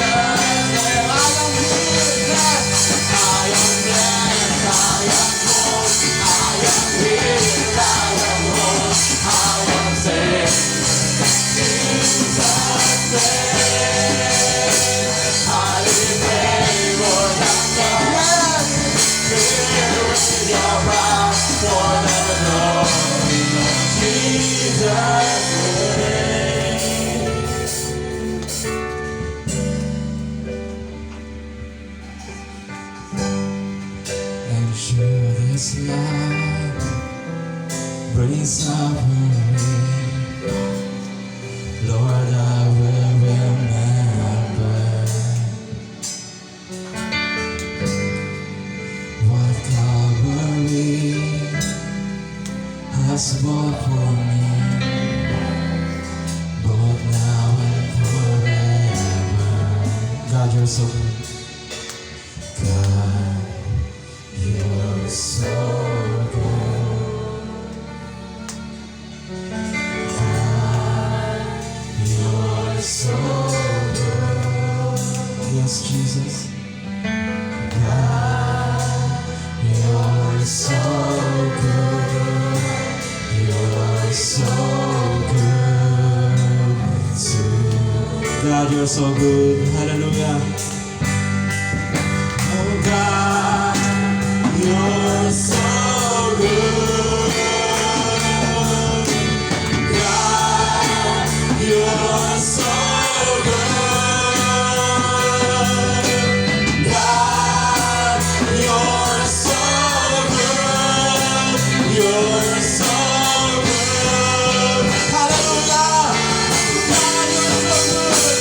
name. I am healed, I am blessed, I am whole, I am healed, I am whole, I am saved. Jesus' name, highly favored and anointed, here with your power for the glory of Jesus' name. And sure this life brings suffering, Lord, I will remember what Calvary has bought for me, both now and forever. God, you're so good. God, you're so good. God, you're so good. Yes, Jesus. God, you're so good. You're so good too. God, you're so good. Hallelujah. Oh God, you're so good. God, you're so good. God, you're so good. You're so good. Hallelujah. God, you're so good.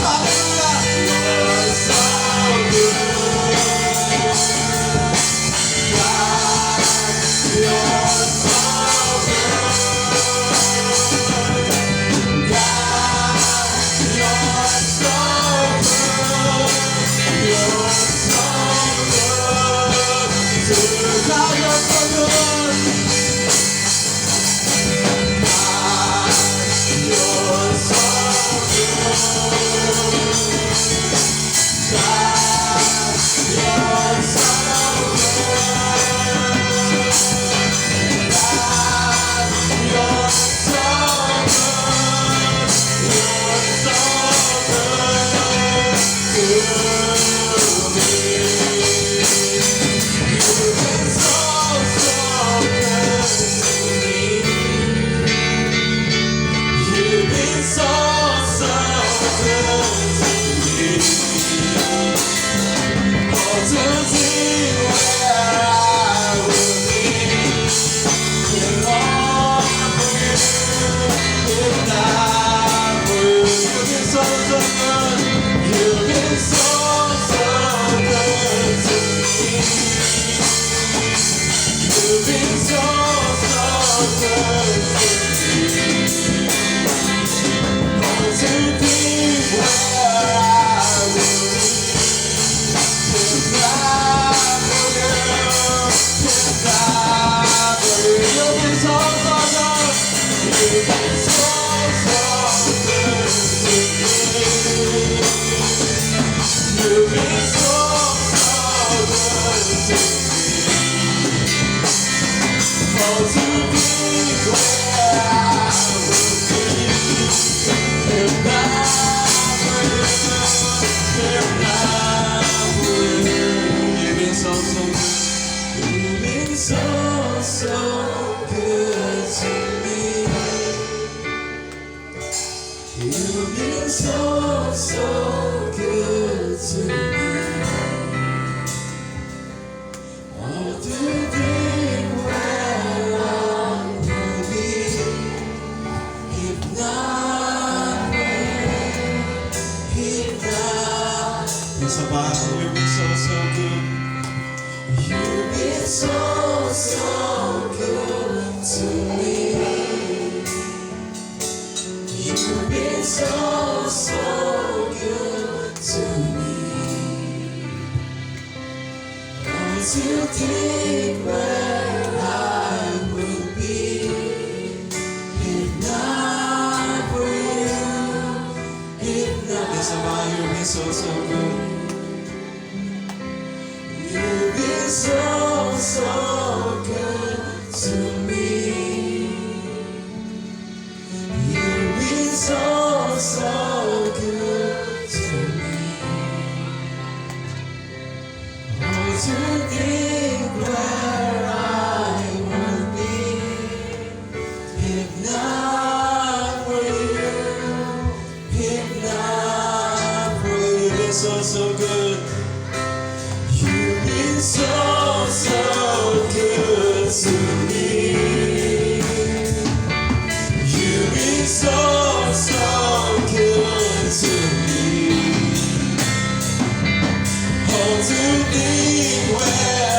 God, God, you're so good. God, you're so good. God, you're so Sa bago, you've been so, so good. You've been so, so good to me. You've been so, so good to me. Oh, to think where I would be if not for you, if not. Yes, you've been so, so good. You've been so, so good to me. You've been so, so good to me. Oh, to think where I would be if not for you, if not for you. You've been so, so good. You've been so, so good to me. You've been so, so good to me. Oh, to think where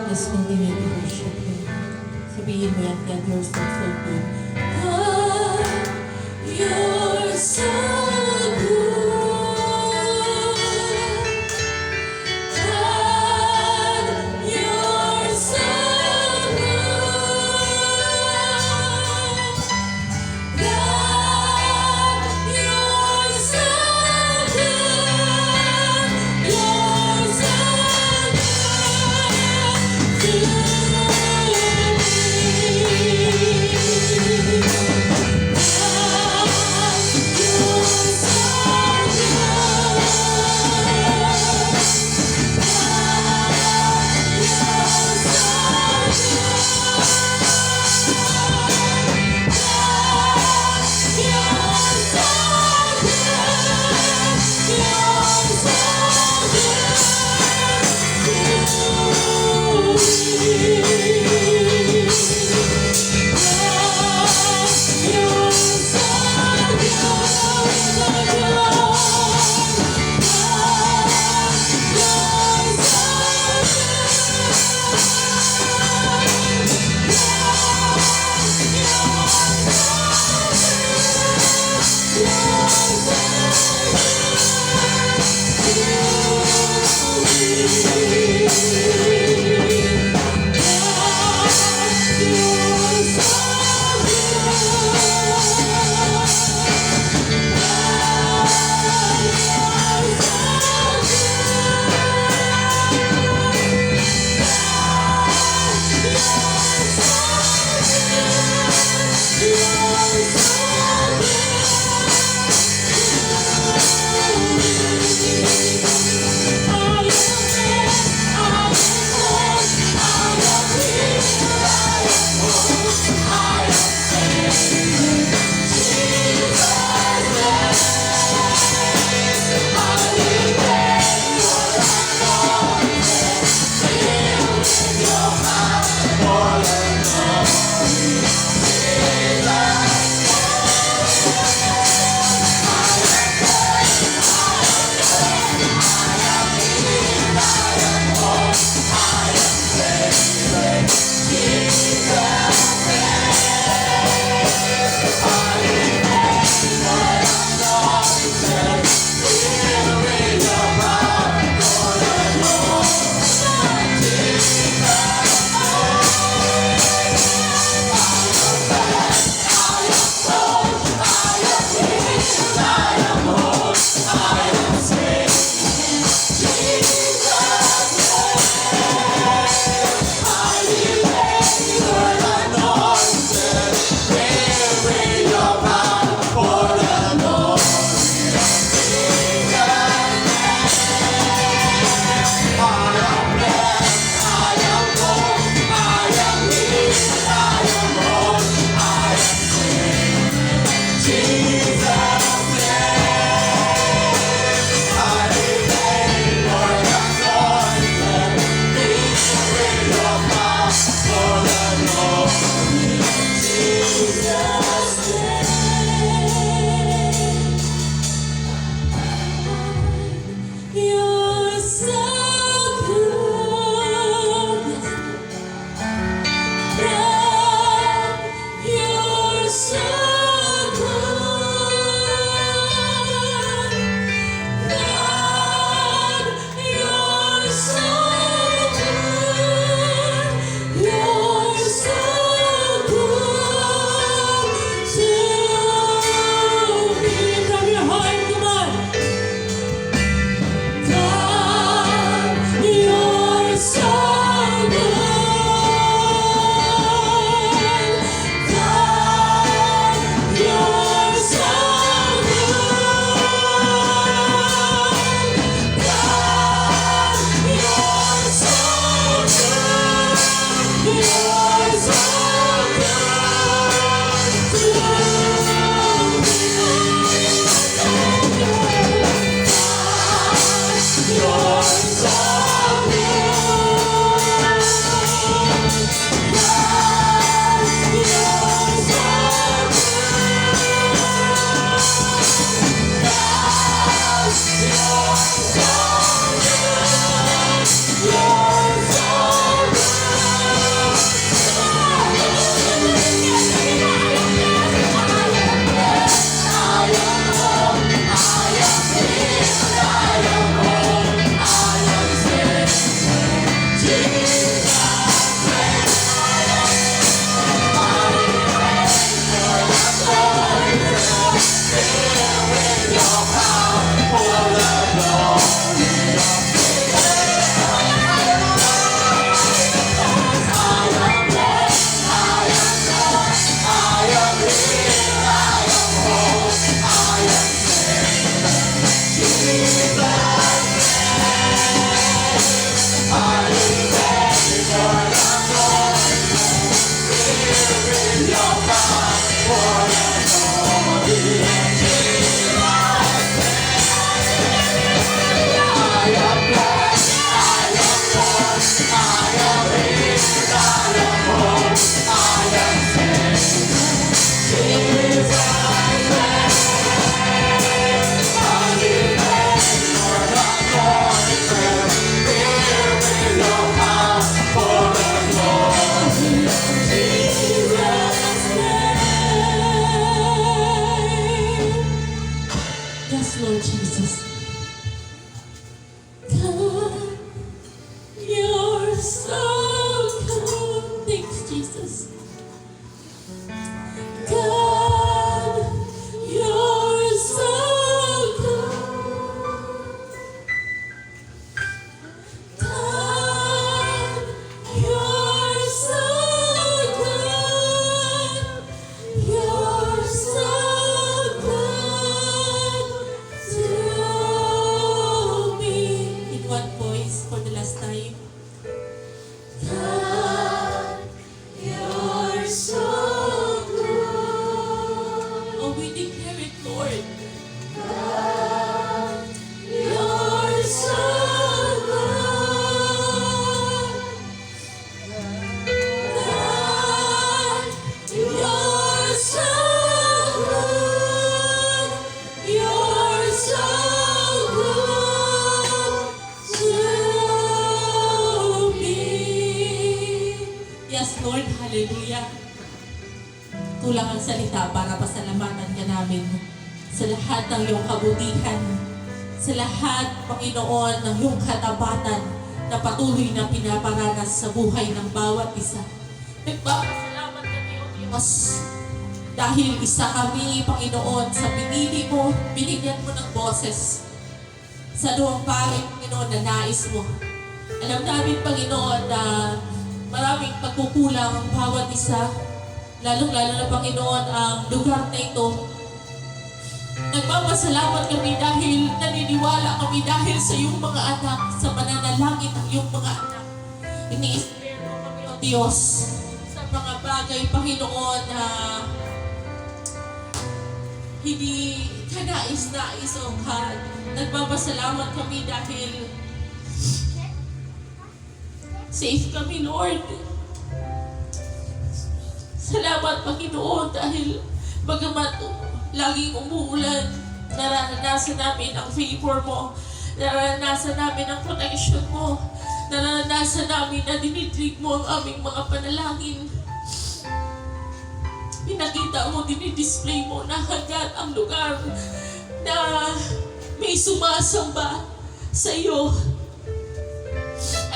Let's continue to worship Him. Sabihin mo yan, God, you're so good. God, you're so good. God, you're so good. God, you're so good. You're so good to me. so good. Thanks, Jesus. God, you're so good. God, you're so good. You're so good to me. In one voice for the last time. God, you're so good. Oh, we declare it, Lord. God, you're so good. God, you're so good. You're so good to me. Yes, Lord. Hallelujah. Kulang ang salita para pasalamatan ka namin sa lahat ng iyong kabutihan, sa lahat, Panginoon, ng iyong katapatan na patuloy na pinaparanas sa buhay ng bawat isa. Nagpapasalamat kami, O Diyos, dahil isa kami, Panginoon, sa pinili mo, binigyan mo ng boses sa luwampari, Panginoon, na nais mo. Alam namin, Panginoon, na maraming pagkukulang ang bawat isa, lalong-lalo na, Panginoon, ang lugar na ito. Nagpapasalamat kami dahil naniniwala kami dahil sa iyong mga anak, sa pananalangin ng iyong mga anak. Ini-spare mo kami, O Diyos, sa mga bagay, Panginoon, na hindi ka nais-nais, O God. Nagpapasalamat kami dahil safe kami, Lord. Salamat, Panginoon, dahil bagamat laging umuulan, naranasan namin ang favor mo, naranasan namin ang protection mo, naranasan namin na dinidrig mo ang aming mga panalangin. Pinakita mo, dinidisplay mo na hanggat ang lugar na may sumasamba sa iyo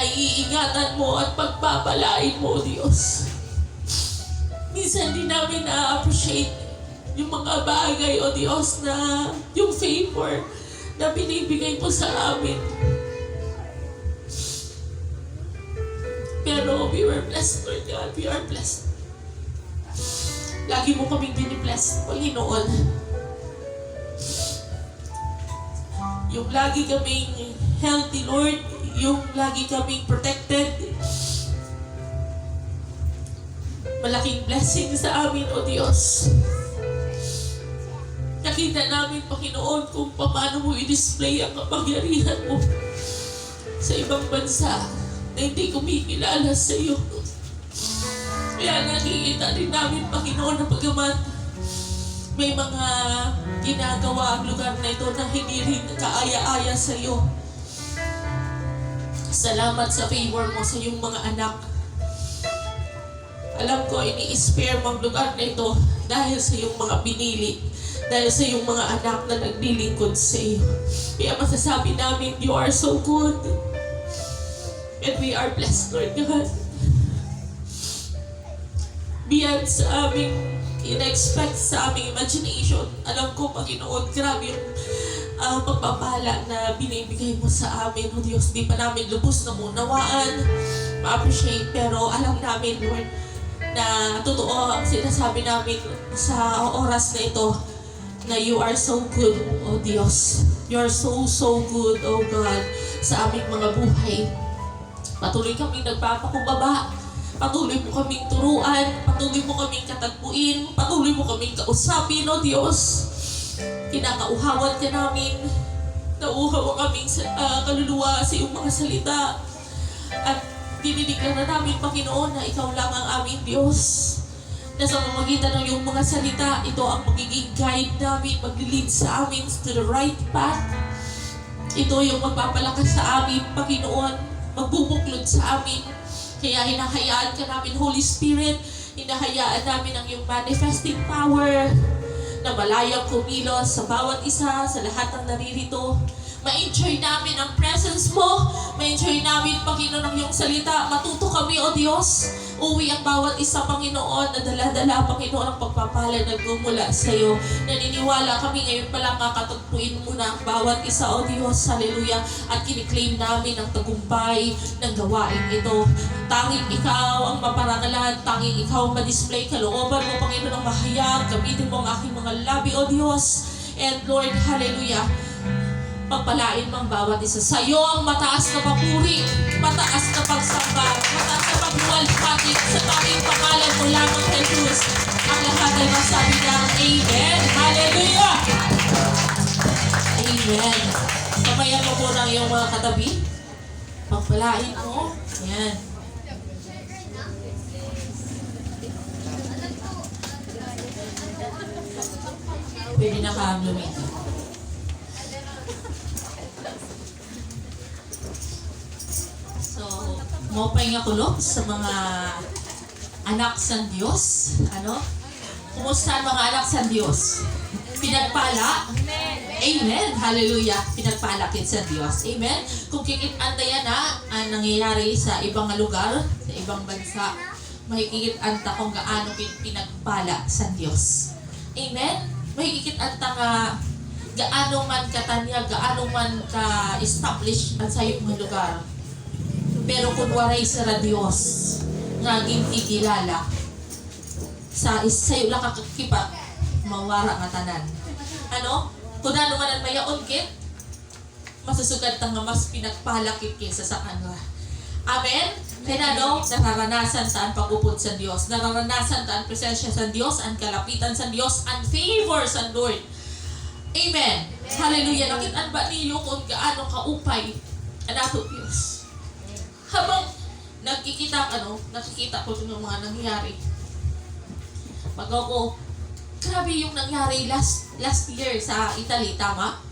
ay iingatan mo at pagpapalain mo, Diyos. Minsan din namin na-appreciate yung mga bagay, O Diyos, na yung favor na binibigay mo sa amin. Pero we were blessed, Lord God. We are blessed. Lagi mo kaming binibless, Panginoon. Yung lagi kaming healthy, Lord. Yung lagi kaming protected. Malaking blessing sa amin, O Diyos. Nakita namin, Panginoon, kung paano mo i-display ang kapangyarihan mo sa ibang bansa na hindi kumikilala sa iyo. Kaya nakikita din namin, Panginoon, na pagaman may mga ginagawa ang lugar na ito na hindi rin kaaya-aya sa iyo. Salamat sa favor mo sa iyong mga anak. Alam ko, ini-spare mo ang lugar na ito dahil sa iyong mga pinili, dahil sa iyong mga anak na naglilingkod sa iyo. Kaya masasabi namin, you are so good. And we are blessed, Lord God. Beyond sa aming in-expect, sa aming imagination, alam ko, Panginoon, grabe yung pagpapala na binibigay mo sa amin, O Diyos. Di pa namin lubos na munawaan, ma-appreciate, pero alam namin, Lord, na totoo ang sinasabi namin sa oras na ito, na you are so good, O Diyos. You are so, so good, O God, sa aming mga buhay. Patuloy kaming nagpapakumbaba, patuloy mo kaming turuan, patuloy mo kaming katagpuin, patuloy mo kaming kausapin, O Diyos. Kinakauhawan ka namin, nauuhaw ang aming kaluluwa sa iyong mga salita. At dinidiglan na namin, Panginoon, na ikaw lang ang aming Diyos. Na sa pamamagitan ng iyong mga salita, ito ang magiging guide namin, maglilid sa amin to the right path. Ito yung magpapalakas sa amin, Panginoon, magbubuklod sa amin. Kaya hinahayaan ka namin, Holy Spirit, hinahayaan namin ang iyong manifesting power na malayang kumilos sa bawat isa, sa lahat ng naririto. Ma-enjoy namin ang presence mo, ma-enjoy namin, Panginoon, ang iyong salita. Matuto kami, O Diyos. Uwi ang bawat isa, Panginoon, na dala-dala, Panginoon, ang pagpapala na gumula sa iyo. Naniniwala kami ngayon pa lang kakatagpuin mo na ang bawat isa, O Diyos. Hallelujah. At kiniklaim namin ang tagumpay ng gawain ito. Tanging ikaw ang maparangalan, tanging ikaw ang ma-display kalooban mo, Panginoon, ang mahayag. Gamitin mo ang aking mga labi, O Diyos. And Lord, hallelujah. Pagpalain mo ang bawat isa. Sa iyo ang mataas na papuri, mataas na pagsamba, mataas na paghuwalhati sa tanging pangalan mo lamang, Jesus. Ang lahat ay masabi ng Amen. Hallelujah! Amen. Kamayan mo po ng iyong mga katabi. Pagpalain mo. Yan. Pwede na ka lumito. So, maupay nga kulog sa mga anak sa Diyos. Ano? Kumusta ang mga anak sa Diyos? Pinagpala? Amen. Hallelujah. Pinagpala kit sa Diyos. Amen. Kung kikit-antayan na ang nangyayari sa ibang lugar, sa ibang bansa, makikikit-anta kung gaano pinagpala sa Diyos. Amen. Makikikit-anta nga gaano man katanya, gaano man ka-establish ang sa iyong lugar. Pero kung waray sa Diyos nga ginti kilala sa isayo lang kakakipa mawara nga tanan. Ano? Kung ano man ang mayaon kit masusugad tang nga mas pinagpalakit kaysa sa kanwa. Amen? Kaya no, nararanasan ta ang pag-upod sa Diyos. Nararanasan ta ang presensya sa Diyos, ang kalapitan sa Diyos, ang favor sa Lord. Amen. Hallelujah. Nakitaan ba niyo kung gaano kaupay ang ato Diyos? Habang nakikita ko yung mga nangyari. Pag ako, grabe yung nangyari last year sa Italy, tama?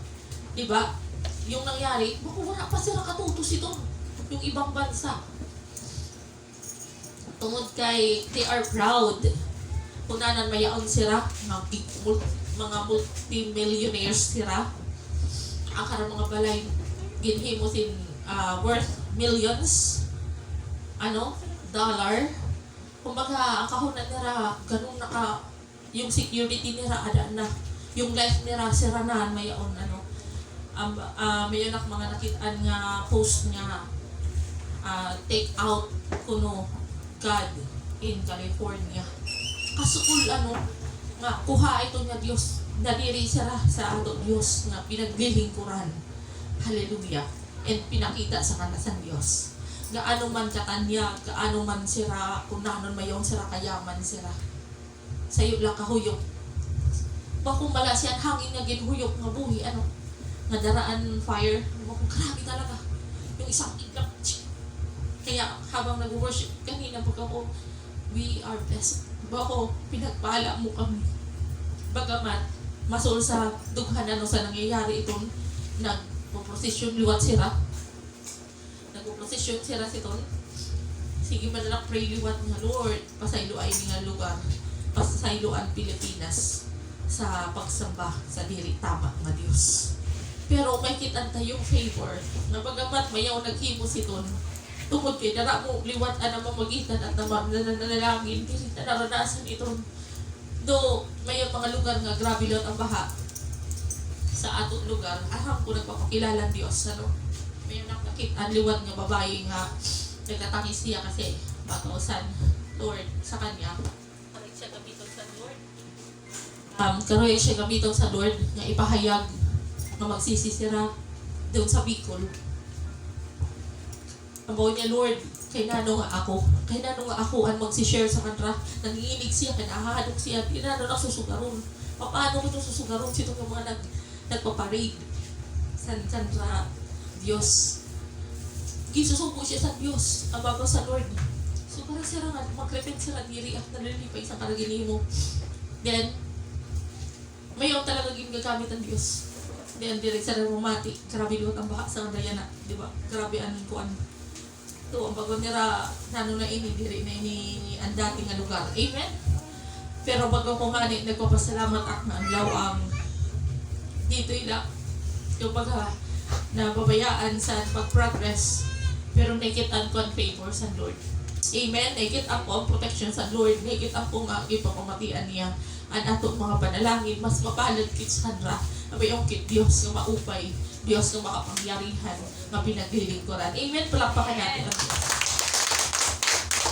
Diba? Yung nangyari, bako wala pa sila katutos ito. Yung ibang bansa. Tungod kay, they are proud. Kung nanan mayaon sila, mga multi-millionaires sila. Ang karang mga balay, ginhimusin worth millions dollar. Kumbaga, ang kahunan nila, ganun yung security nila, ada na. Yung life nila, siranahan, mayaon, mayon ak mga nakitaan nga post nga, take out kuno God in California. Kasukul nga kuha ito nga Dios, nadiri sila sa ato Dios nga pinaglilingkuran. Hallelujah. And pinakita sa kanasan Dios. Gaano man katanya, gaano man sira, kung nanon mayon sira kayaman sira. Sayo lang kahuyok. Bakong mala siya hangin nga ginhuyok nga buhi, nga daraan fire. Bakong grabe talaga. Yung isang iglap. Kaya habang nag-worship kanina pag ako, we are blessed. Bako, pinagpala mo kami. Bagamat, masul sa dughan sa nangyayari itong nagpo-procession liwat sira. Nagpo-procession sira siton. Sige man lang pray liwat nga Lord, pasaylo ay nga lugar. Pasaylo ang Pilipinas sa pagsamba sa diri tama nga Dios. Pero may kitan tayong favor na bagamat mayaw naghimo siton. Tungod kay dara mo liwat mamagitan at nanalangin dili ta naranasan iton. Do may mga lugar nga grabe lot ang baha sa atong lugar. Aham ko nagpapakilala ang Dios may nakakita liwat nga babae nga nagtatangis siya kasi batusan Lord sa kanya. Karoy siya gamiton sa Lord. Karoy siya gamiton sa Lord nga ipahayag nga magsisisira doon sa Bicol. Ang bawa niya, Lord, kay nano nga ako ang magsishare sa kanra. Nanginginig siya, kinahahanok siya, di nano nagsusugaron. Paano ko ito susugaron? Sito ng mga nagpaparade sa Diyos. Gisusuko siya sa Diyos, ang bago sa Lord. So parang siya nga, mag-repent sila diri at nalilipay sa karagini mo. Then, mayaw talaga ginagamit ang Diyos. Then, direct sa romati, grabe luwat ang baha sa Dayana, di ba? Grabe ang kuan. Ito, ang bago nila, nano na ini, diri na ini ang dating nga lugar. Amen? Pero bago ko mani, nagpapasalamat ako na ang lawang dito ila. Yung baga, nababayaan sa pag-progress Pero nakitaan ko ang favor sa Lord. Amen. Nakitaan ko ang protection sa Lord. Nakitaan ko nga ipapamatian niya ang atong mga panalangin. Mas mapalad kit Sandra. Abayong kit Diyos nga maupay. Diyos nga makapangyarihan nga pinaglilingkuran. Amen. Palakpakan natin ang Diyos.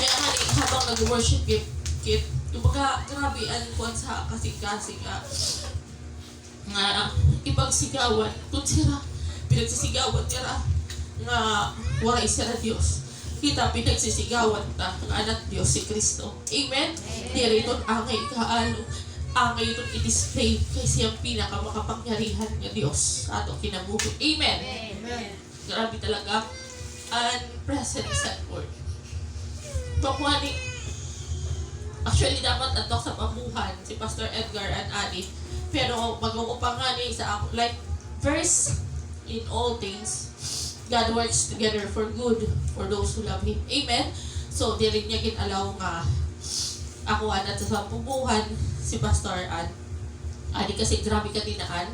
Kaya habang nag-worship kit, yung mga grabe ang kuwan sa kasing-kasing nga ipagsigawan. Kung sila, pinagsisigawan nila nga waray sila Diyos. Kita pinagsisigawan ta ng anak Diyos si Kristo. Amen? Diri ito angay kaalo. Angay ito i-display kay siyang pinakamakapangyarihan nga Diyos sa atong kinabuhi. Amen? Grabe talaga ang presence sa Lord. Pakuhanin, actually dapat atok sa pambuhan si Pastor Edgar and Adi. Pero mag-uupanganin sa ako, like, verse, in all things, God works together for good for those who love Him. Amen? So, di rin niya ginalaw nga ako at sa pambuhan si Pastor Adi kasi grabe katinaan,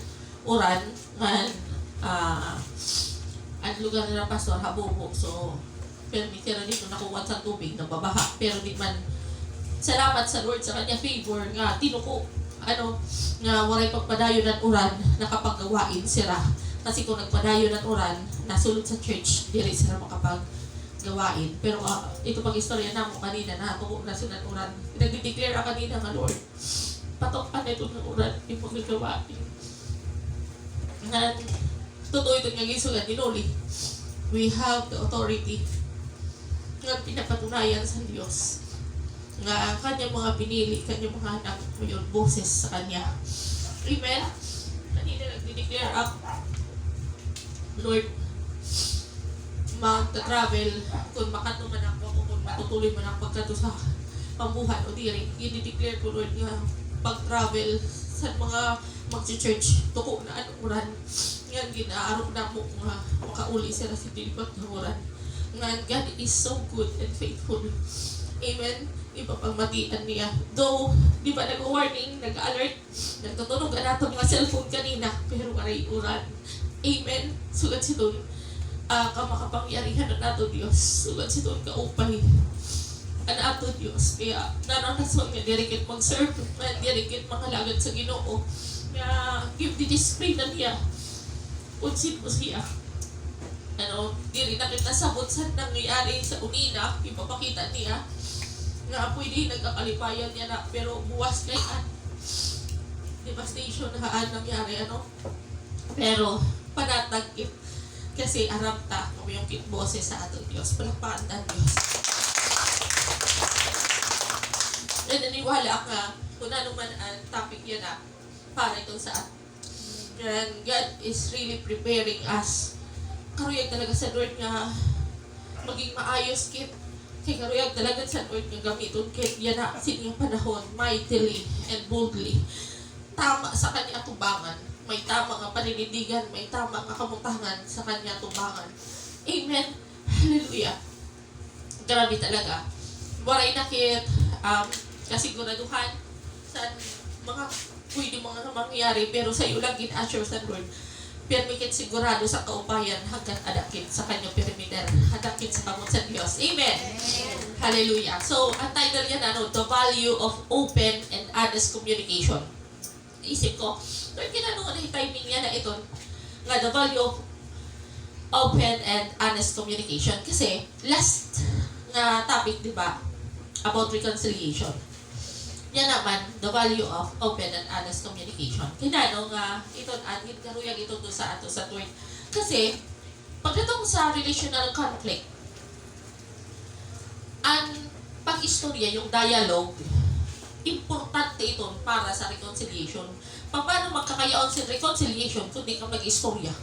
uran, ang lugar na Pastor, habubo. So, pero may tira dito nakuha sa tubig, nababaha. Pero di man, salamat sa Lord sa kanya favor nga tinuko nga waray pagpadayon ng uran nakapaggawain sila kasi kung nagpadayon ng uran nasulod sa church dili sila makapaggawain pero ito pag istorya namo kanina na tuko na sila ng uran nagde-declare kanina nga Lord patokan na ito ng uran yung paggawain nga totoo ito nga gisulat ni Noli we have the authority nga pinapatunayan sa Diyos nga kanyang mga pinili, kanyang mga anak mo yun, boses sa kanya. Amen? Kanina nag-declare up, Lord, mag-travel, kung makatuman ako, kung matutuloy man ang pagkato sa pambuhan o diri, i-declare ko, Lord, nga pag-travel sa mga mag-church, tuko na anuran, nga ginaarap na mo nga makauli sila sa dilipat na oran. Nga God is so good and faithful. Amen? Ipapagmatian niya. Though, di ba nag-warning, nag-alert, nagtutunog na nato mga cellphone kanina, pero maray uran. Amen? Sugat si doon, kamakapangyarihan na nato Diyos. Sugat si doon, kaupay. Ang ato Diyos. Kaya, naranason nga, dirikit mag-serve, dirikit mangalagad sa Ginoo. Nga, give the display na niya. Unsin mo siya. Diri na kita sabot sa nangyayari sa unina, ipapakita niya nga pwede nagkakalipayan niya na pero buwas kay devastation na nangyari pero panatag kasi arap ta kung yung kitboses sa ato Diyos palakpakan ng Diyos and naniwala ka kung ano man ang topic yan para ito sa and God is really preparing us karuyag talaga sa Lord nga maging maayos kit kay karuyag talaga sa Lord nga gamiton kit yan na sinyang panahon mightily and boldly tama sa kanya tubangan may tama nga paninindigan may tama nga kamutangan sa kanya tubangan amen hallelujah grabe talaga waray na kit kasiguraduhan sa mga pwede mga mangyari pero sa iyo lang gin-assure sa Lord permikit sigurado sa kaupayan hanggang adakit sa kanyang perimeter, adakit sa kamot sa Diyos. Amen! Hallelujah! So, ang title yan, The Value of Open and Honest Communication. Isip ko, pero kinanungan na yung timing yan na ito, nga the value of open and honest communication. Kasi, last na topic, di ba, about reconciliation. Yan naman, the value of open and honest communication. Kinano nga, ito at karuyag ito doon sa ato sa Lord. Kasi, pagdating sa relational conflict, ang pag-istorya, yung dialogue, importante ito para sa reconciliation. Paano magkakayaon sa reconciliation kung di ka mag-istorya?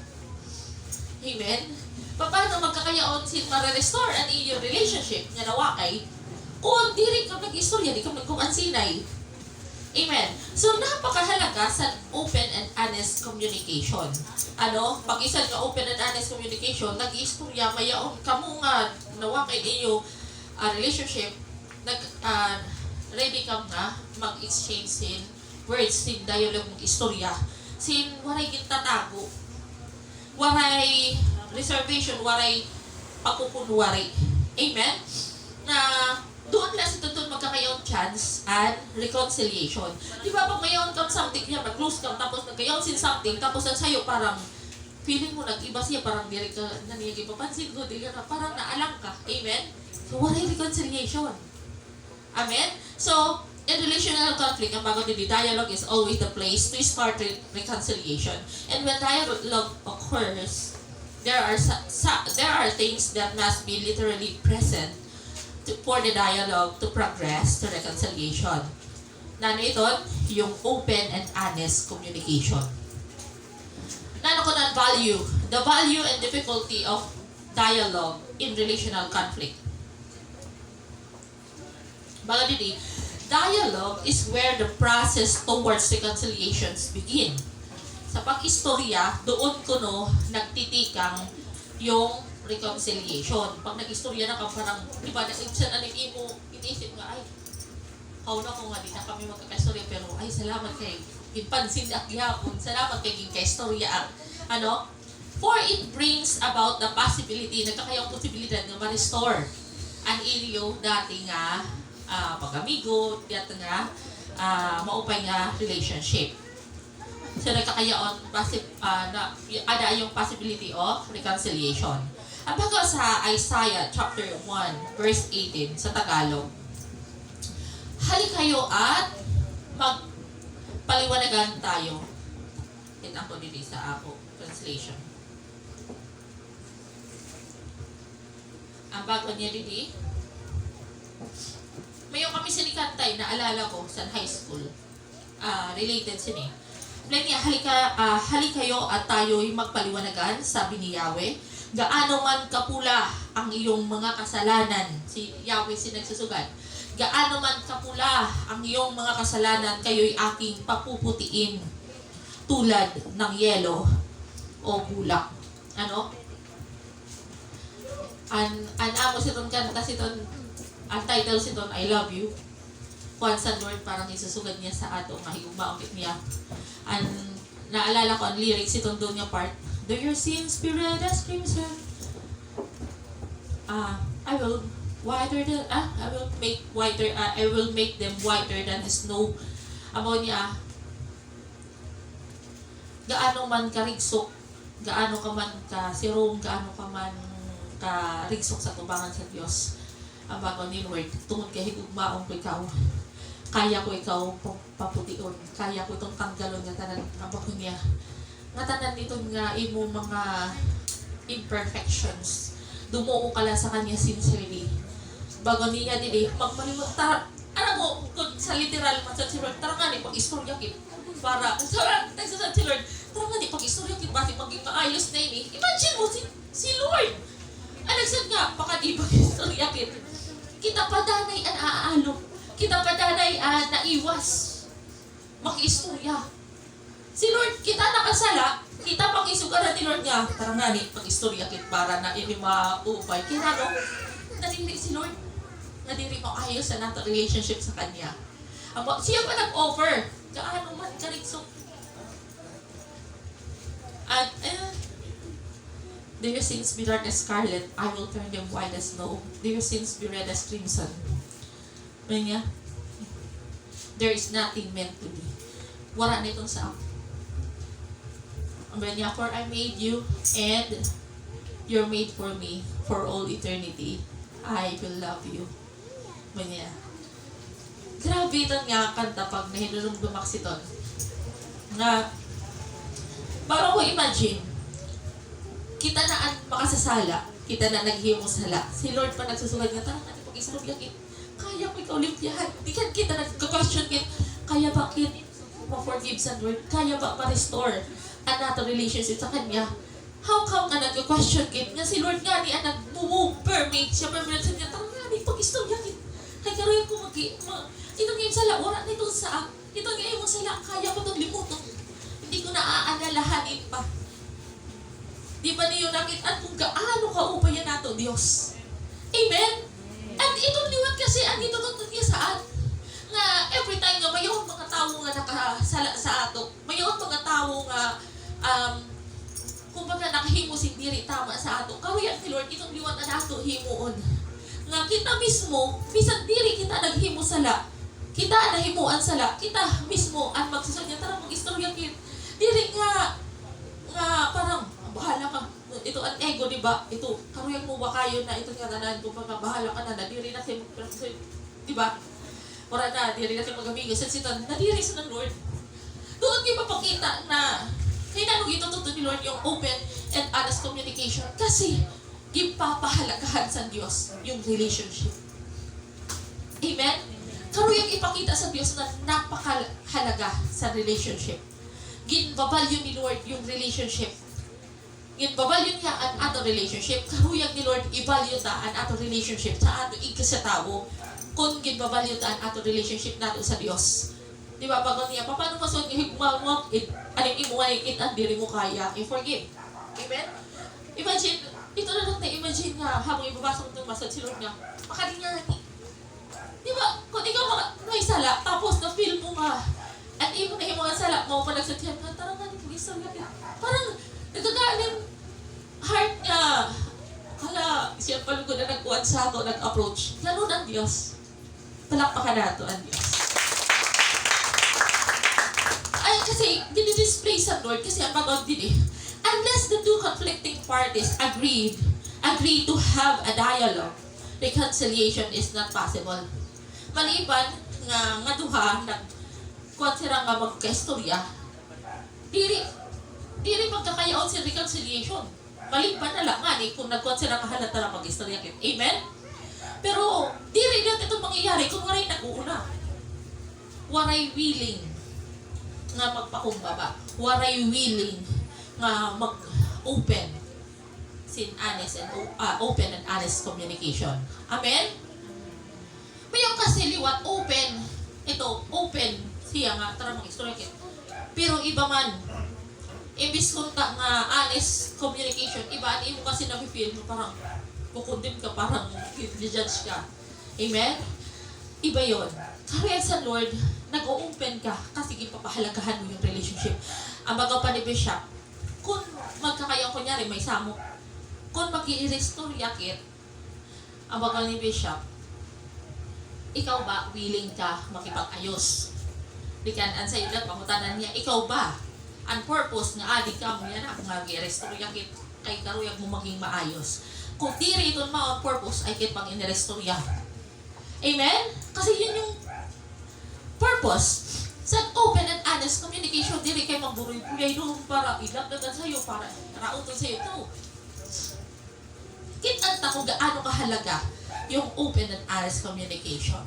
Amen? Paano magkakayaon sin ma-restore ang iyong relationship nga nawakay kung di rin ka mag-istorya, di ka magkumansinay. Amen. So, napakahalaga sa open and honest communication. Pag isa nga open and honest communication, nag-istorya, mayaon ka mo nga nawakay iyo relationship, ready ka nga mag-exchange sin words, sin dialogue, mag-istorya, sin waray kitatago, waray reservation, waray pagpupunwari. Amen? Na doon lang ito doon magkakayaon chance and reconciliation. Di ba pag mayaon kang something niya, mag-close kang tapos nagkayaon sin something, tapos ang sayo parang feeling mo nag-iba siya, parang di rin ka naniyagi papansin ko, di ka na, parang naalang ka. Amen? So, wala yung reconciliation. Amen? So, in relational conflict, ang bago din, dialogue is always the place to start reconciliation. And when dialogue occurs, there are things that must be literally present for the dialogue to progress to reconciliation. Nano ito? Yung open and honest communication. Nano ko na value? The value and difficulty of dialogue in relational conflict. Baga didi, dialogue is where the process towards reconciliations begin. Sa pag-istorya, doon ko nagtitikang yung reconciliation. Pag nag-istorya na ka parang, di ba, iniisip nga, ay, na ko nga, di na kami magkakastorya, pero ay, salamat kay ipansin at gihapon, salamat kay ginka-istorya for it brings about the possibility, nagkakayang posibilidad na ma-restore ang iliyo dati nga pag-amigo, dati nga maupay nga relationship. So nagkakayaon ada yung possibility of reconciliation. Ang bago sa Isaiah chapter 1 verse 18 sa Tagalog. Halik kayo at magpaliwanagan tayo. Ito ko dito sa ako translation. Ang bago niya dito, mayo kami sinikantay na alala ko sa high school. Related sini. Plan niya, halik kayo at tayo'y magpaliwanagan, sabi ni Yahweh. Gaano man kapula ang iyong mga kasalanan, si Yahweh sinagsusugat. Gaano man kapula ang iyong mga kasalanan, kayo'y aking papuputiin tulad ng yelo o bulak. Amo siton kanta siton, ang title siton, I Love You. Kuan sa Lord, parang isusugad niya sa ato, mahigugmaokit niya. Naalala ko ang lyrics itong doon niya part. Do your sins be red as crimson? I will make them whiter than the snow. Amo niya, gaano man karigsok, gaano ka man kasirong, gaano ka man karigsok sa tubangan sa Diyos. Ang bago ni Lord, tungod kay higugmaong ko ikaw. Kaya ko ikaw paputiun. Kaya ko itong tanggalon nga tanan ang bago niya. Nga tanan nito nga imo mga imperfections. Dumuo ka lang sa kanya sincerely. Bago niya dili, magpalimot, alam mo, kung sa literal, sa si Lord, tara nga ni, pag-istorya kit. Para, sa si Lord, tara nga ni, pag-istorya kit, bakit maging maayos na ini. Imagine mo, si Lord. Nagsad nga, baka di pag-istorya kit. Kita pa danay ang aaalok. Kita pa danay naiwas. Mag-istorya. Si Lord, kita nakasala, kita pag-isugaran ni Lord nga, tara nga ni, pag-istorya kit para na ini maupay. Kaya nadiri si Lord. Nadiri mo ayos sa nato relationship sa Kanya. Siya pa nag-offer. Gaano man karigsok. At, do your sins be dark as scarlet, I will turn them white as snow. Do your sins be red as crimson. Kanya, there is nothing meant to be. Wala na itong sa ako. Kanya, for I made you and you're made for me for all eternity. I will love you. Kanya. Grabe ito nga kanta pag nahinulong bumaksiton. Na, parang ko imagine, kita na ang makasasala, kita na naghihimo sala. Si Lord pa nagsusulat nga, tara natin pag-isarog yakin. Kaya ko ikaw limpyahan. Di kan kita nag-question kit, kaya ba kit ma-forgive sa Lord? Kaya ba ma-restore ang nato relationship sa Kanya? How come ka nag-question kit? Nga si Lord nga ni ang nag-permit siya, permanent sa niya, tara natin pag-isarog yakin. Kaya karoon ko itong ngayon sala, wala na itong sa itong ngayon sala, kaya ko itong limutok. Hindi ko naaalalahanin pa. Di ba niyo nakitaan kung gaano kaupayan nato Diyos? Amen? At itong liwat kasi ang itututun niya saan? Nga every time nga mayroon mga tao nga nakasala sa ato, mayroon mga tao nga kung baga nakahimo si diri tama sa ato. Karuyan ni Lord, itong liwat na ato himuon. Nga kita mismo, bisan diri kita naghimo sala. Kita nahimuan sala. Kita mismo ang magsasadya. Tara mag-istorya kit. Diri nga parang, bahala ka. Ito ang ego, di ba? Ito, karuyan mo ba kayo na ito nga tanan, kung baga bahala ka na, diri na siya, di ba? Wala na, diri na siya mag-amigo. Sa sitan, nadiri sa ng Lord. Doon kayo mapakita na kailangan ito tuto ni Lord yung open and honest communication kasi ipapahalagahan sa Diyos yung relationship. Amen? Karuyang ipakita sa Diyos na napakahalaga sa relationship. Ginbabalyo ni Lord yung relationship. Ginbabalyo niya ang ato relationship. Karuyang ni Lord ibalyo ta ang ato relationship sa ato sa tao kung ginbabalyo ta ang ato relationship nato sa Diyos. Di ba? Pag niya, paano masod niya higmamag, aling imo nga at diri mo kaya, i-forgive. Amen? Imagine, ito na lang na-imagine nga, habang ibabasa mo itong masod si Lord nga, makalinyati. Di ba? Kung ikaw may sala, tapos na-feel mo nga, at imo na yung mga sala, mo pa nagsatihan nga, tara nga, nag-isang nga. Parang, nagkagaling heart niya. Hala, siya palugod na nagkuhan sa ako, nag-approach. Lalo ng Diyos. Palakpakan nato ang Diyos. Ay, kasi, dinidisplay sa Lord, kasi ang pagod din eh. Unless the two conflicting parties agree to have a dialogue, reconciliation is not possible. Maliban nga duha, kuwan sila nga magka-istorya, diri magkakayaon sa reconciliation. Maliban na lang nga, kung nagkuhan sila kahalata na mag-istorya. Amen? Pero, diri natin itong mangyayari kung waray nag-uuna. Waray willing nga magpakumbaba. Waray willing nga mag-open open and honest communication. Amen? Mayroon kasi liwat open. Ito, open siya nga, tara mag-istorya kit. Pero iba man, imbis kunta nga honest communication, iba mo kasi na-feel mo parang kukundim ka, parang i-judge ka. Amen? Iba yun. Kaya sa Lord, nag-o-open ka kasi ipapahalagahan mo yung relationship. Ang baga pa ni Bishop, kung magkakayang kunyari may samok, kung mag-i-restore yakit, ang baga ni Bishop, ikaw ba willing ka makipag-ayos? Dikan, ang sa'yo lang, pangutanan niya, ikaw ba? Ang purpose nga, adik ka mo yan, kung mag-i-restore yakit, kay karuyag mo maging maayos. Kung tiri ito naman ang purpose, ay kit pang in-restore yakit. Amen? Kasi yun yung purpose. Sa open and honest communication, dili kayo magburoy-buroy doon para ilagdagan sa'yo, para rauton sa'yo ito. Kitanta kung gaano kahalaga yung open and honest communication.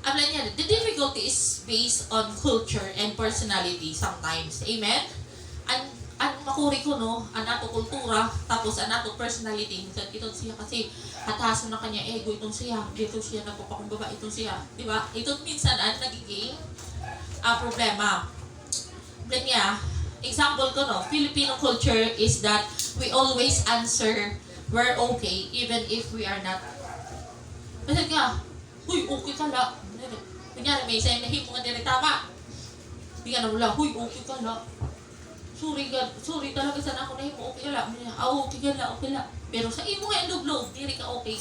Abla niya, the difficulty is based on culture and personality sometimes. Amen? Ang makuri ko, no, ang ato kultura, tapos ang ato personality. Ito siya kasi hatasan na kanya ego, itong siya, dito siya nagpapakumbaba, itong siya. Di ba? Ito minsan ang nagiging problema. Then niya, example ko, no, Filipino culture is that we always answer, we're okay, even if we are not. Kasi nga, huy, okay ka la. Kunyari, may isa yung nahimo nga din tama. Hindi ka na wala, huy, okay ka la. Sorry talaga sana ako nahimo, okay ka la. Okay ka la. Pero sa imo nga yung loob, hindi ka okay.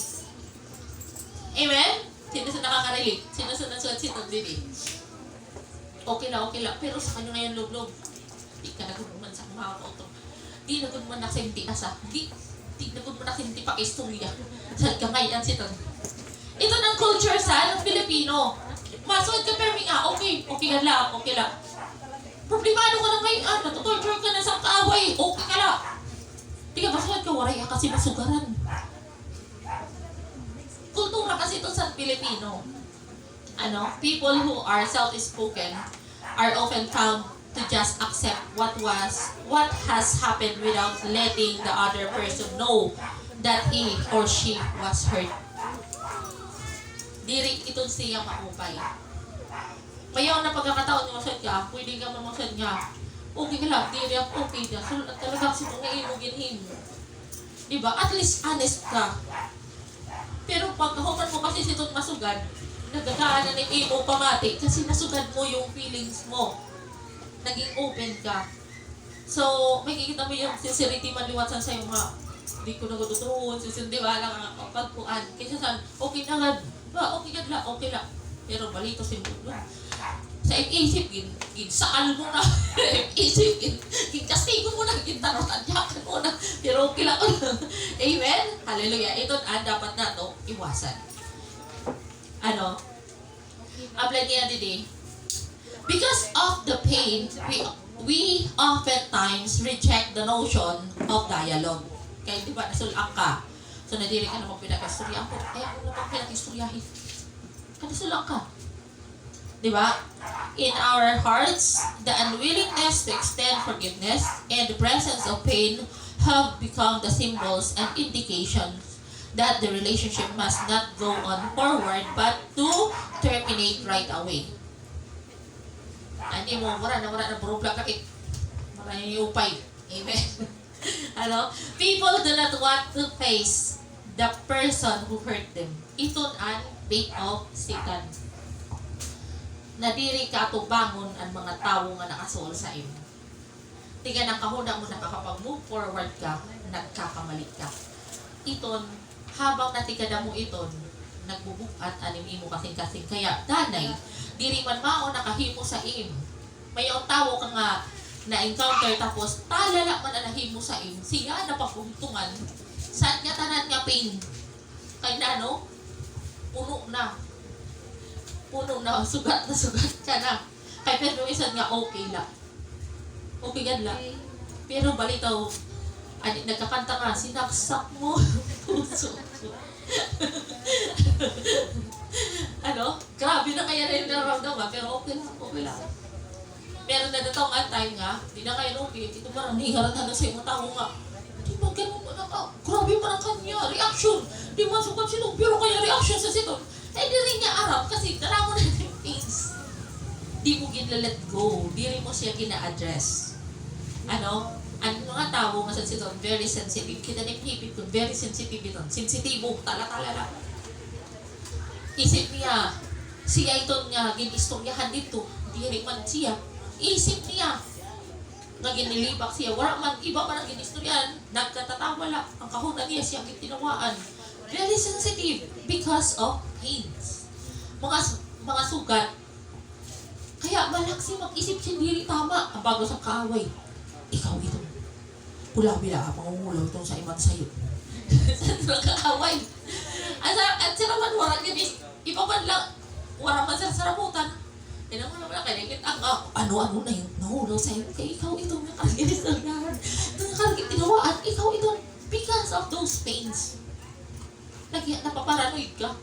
Amen? Sino sa nakaka-relate? Sino sa nasuat-sitog, baby? Okay la. Pero sa kanya ngayon loob, di ka nagulman sa mga auto. Di nagulman na sa hindi asa. Di nagulman na sa hindi pa istorya. Sa kamayan sitog. Ito ng culture sa Filipino. Masuot ka pero nga, okay la. Problemado ka na ngayon, natutorture ka na sa kaaway, okay ka la. Di ka masuot ka, waray ka kasi masugaran. Kultura kasi ito sa Filipino. People who are self-spoken are often found to just accept what has happened without letting the other person know that he or she was hurt. Diri itong siya maupay. Mayaw na pagkakataon mo sa ka, pwede ka mamasad nga. Okay ka lang, diri ako okay na. So, talagang sinungayin mo ginhim. Diba? At least honest ka. Pero pag kahuman mo kasi sitong masugad, nagkakaanan ng imo pamati kasi nasugad mo yung feelings mo. Naging open ka. So, makikita mo yung sincerity man liwatan sa mga di ko nagututuon, di ba lang ang pagpuan. Kaysa sa, okay na nga, okay lang. Pero balito si Mulo. Sa isip, ginsakal mo na. Isip, ginkastigo mo na, gintarotadyakan mo na. Pero okay lang. Amen? Hallelujah. Ito ang dapat na to iwasan. Apply niya today. Because of the pain, we oftentimes reject the notion of dialogue. Kaya di ba, nasulang ka. So, nadiri ka naman pinag-istoryahan ko. Ayaw mo naman pinag-istoryahin. Nasulang ka. Di ba? In our hearts, the unwillingness to extend forgiveness and the presence of pain have become the symbols and indications that the relationship must not go on forward but to terminate right away. Hindi mo, wala na problem ka eh. Wala yung upay. Amen. People do not want to face the person who hurt them. Ito ang bait of Satan. Nadiri ka bangon ang mga tao nga nakasuol sa iyo. Tiga ng kahuna mo nakakapag-move forward ka, nagkakamali ka. Iton, habang natigada mo iton, nagbubukat anim imo kasing-kasing. Kaya, danay, diri man mao nakahimo sa im. May ang tao ka nga na-encounter tapos talala man ang nahimo sa im. Siya na papuntungan. Saan nga tanan nga pain? Kay na, no? Puno na, sugat ka na. Kaya pero isang nga okay lang. Okay gan lang. Pero balitaw, nagkakanta nga, sinaksak mo puso. Grabe na kaya rin naramdaman, pero okay lang. Meron na datong ang time nga, di na kayo okay, ito parang niharan na sa iyo, tao nga. Di ba ganun mo na ka? Grabe pa ng kanya, reaction. Di masukat sino, pero kaya reaction sa sito. Eh, di rin niya arap kasi dala mo na yung things. Di mo gina-let go. Di rin mo siya gina-address. Ang mga tao nga sa sito, very sensitive. Kita na yung ko, very sensitive ito. Sensitibo, tala-tala lang. Isip niya, siya ito niya, ginistoryahan dito. Di rin man siya. Isip niya, nga ginilibak siya. Wala man, iba man ang ginistoryahan. Nagkatatawa lang. Ang kahuna niya siya gitinawaan. Very sensitive because of pains. Mga sugat. Kaya malaksi mag-isip siya diri tama. Ang bago sa kaaway. Ikaw ito. Pula-bila ka, mangungulaw itong sa iman sa'yo. Sa kaaway. At sila man, warang gabi. Iba man lang, warang man sa sarabutan. Kaya naman naman kinigit ang ano-ano na yung nahulaw sa'yo. Kaya ikaw itong nakalagin sa lahat. Nakalagin tinawaan. Ikaw ito. Because of those pains. Napaparanoid ka.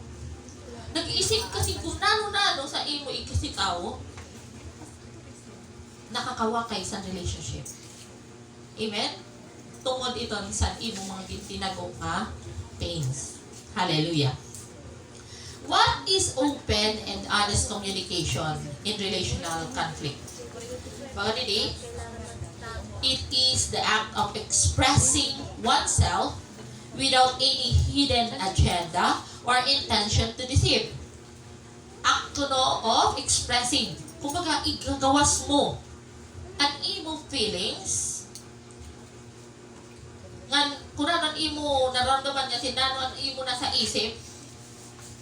Nag-iisip kasi kung nano-nano sa imo kasi tao, nakakawakay sa relationship. Amen? Tungod ito sa imo mga tinago ka pains. Hallelujah. What is open and honest communication in relational conflict? Baka nini, it is the act of expressing oneself without any hidden agenda or intention to deceive. Akto of expressing. Kumbaga, igagawas mo ang imo feelings. Kung ang imo naramdaman niya, sinano ang imo nasa isip,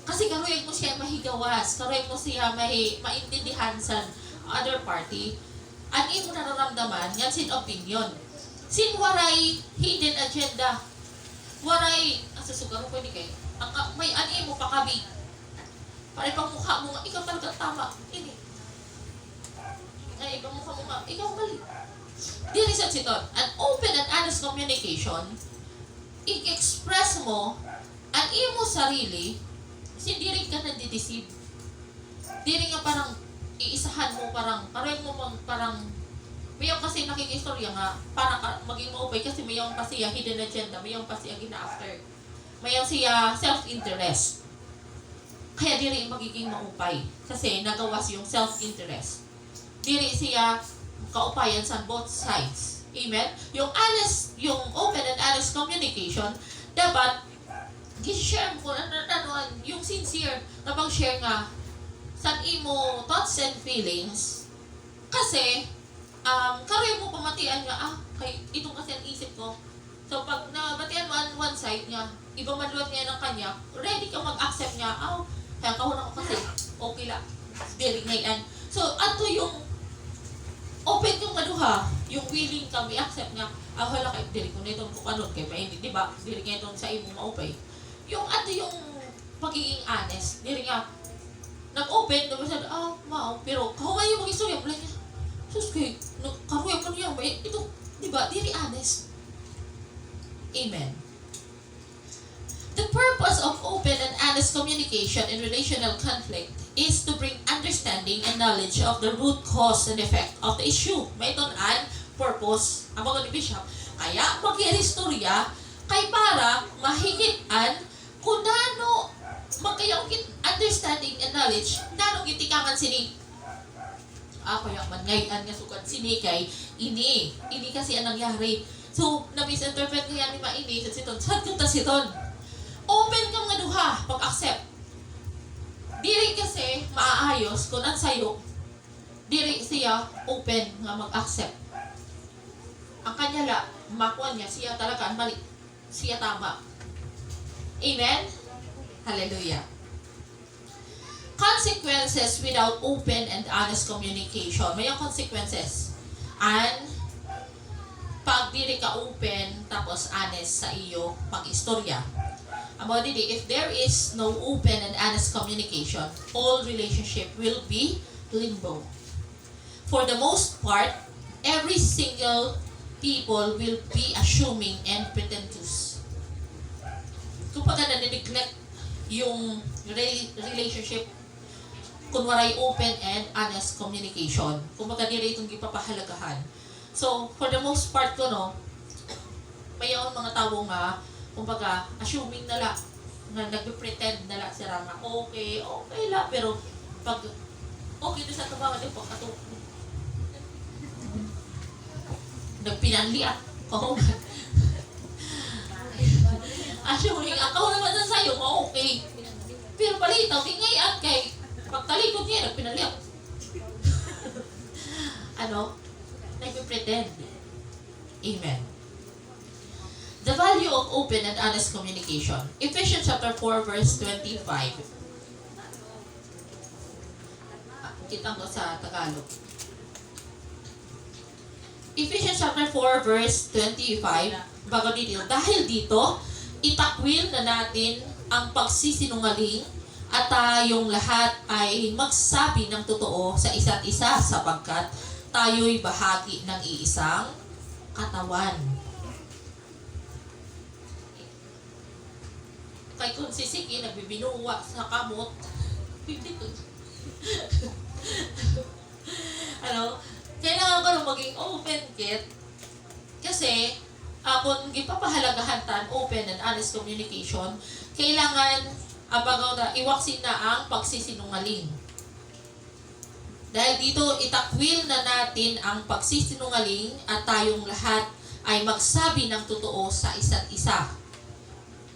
kasi karuin mo siya mahigawas, karuin mo siya maintindihan sa other party, ang imo nararamdaman, yan sin opinion. Sin waray hidden agenda. Waray, susugar ko ni kay. May ani mo pa kabi. Para pang mukha mo nga, ikaw talaga tama. Ini. Ay, ibang mukha mo nga, ikaw mali. Dili sa siton, an open and honest communication, i-express mo ang imo sarili, kasi di rin ka nandideceive. Di rin nga parang iisahan mo, parang mayroon kasi nakikistorya nga, parang maging maupay kasi mayroon pa siya hidden agenda, mayroon pa siya gina-after. Mayroon siya self-interest. Kaya di rin magiging maupay kasi nagawas yung self-interest. Di rin siya kaupayan sa both sides. Amen? Yung open and honest communication, dapat gi-share mo yung sincere na pag-share nga sa imo thoughts and feelings kasi karoy mo pamatian nga, kay itong kasi ang isip ko. So, pag nabatian mo ang one side nga, iba madluwat nga ng kanya, ready ka mag-accept nga, kaya kahuna ko kasi, okay lang. Dili ngayon. So, ato yung open yung maduha, yung willing ka, may accept nga, hala kay dili ko nitong kukanot kay pa hindi, di ba? Dili nga itong sa imo maupay. Yung ato yung pagiging honest, dili nga, nag-open, diba sabi, mao, pero kahumay yung mag-istorya, wala niya, sus kay, karuya pa niya, ito, di ba? Dili honest. Amen. The purpose of open and honest communication in relational conflict is to bring understanding and knowledge of the root cause and effect of the issue. May ito ang purpose, ang mga ni Bishop. Kaya, mag-istorya, kay para mahigitan kung nano magkayang understanding and knowledge, nano gitikangan sini. Ako yung mangayan nga sukad sini kay ini kasi ang nangyari. So, na-misinterpret kaya ni Maini sa siton. Saan kung ta siton? Open kang nga duha, pag-accept. Diri kasi maaayos kung ang sayo, diri siya open nga mag-accept. Ang kanya la, makuha niya, siya talaga ang mali. Siya tama. Amen? Hallelujah. Consequences without open and honest communication. May yung consequences. And pag diri ka open tapos honest sa iyo pag-istorya. About it, if there is no open and honest communication, all relationship will be limbo. For the most part, every single people will be assuming and pretentious. Kapag na-neglect yung relationship, kunwaray open and honest communication, kumbaga nila itong gipapahalagahan. So, for the most part ko, no, may yung mga tao nga, kumbaga, assuming na lang, na nag-pretend na lang sila nga, okay lang, pero pag, okay na sa tabangan din po, ato, nagpinanliat, assuming, ako naman na sa'yo, okay, pero palitaw, di ngayon, kay, pagtalikod niya, nagpinanliat. Nag-pretend. Amen. The value of open and honest communication. Ephesians chapter 4 verse 25. Kita ko sa Tagalog. Ephesians chapter 4 verse 25. Bago dito. Dahil dito, itakwil na natin ang pagsisinungaling at tayong lahat ay magsabi ng totoo sa isa't isa sapagkat tayo'y bahagi ng iisang katawan. Kay kung sisiki, nagbibinuwa sa kamot, kailangan ko nang maging open, kit. Kasi, kung gipapahalagahan tan, open and honest communication, kailangan, iwaksin na ang pagsisinungaling. Dahil dito, itakwil na natin ang pagsisinungaling at tayong lahat ay magsabi ng totoo sa isa't isa.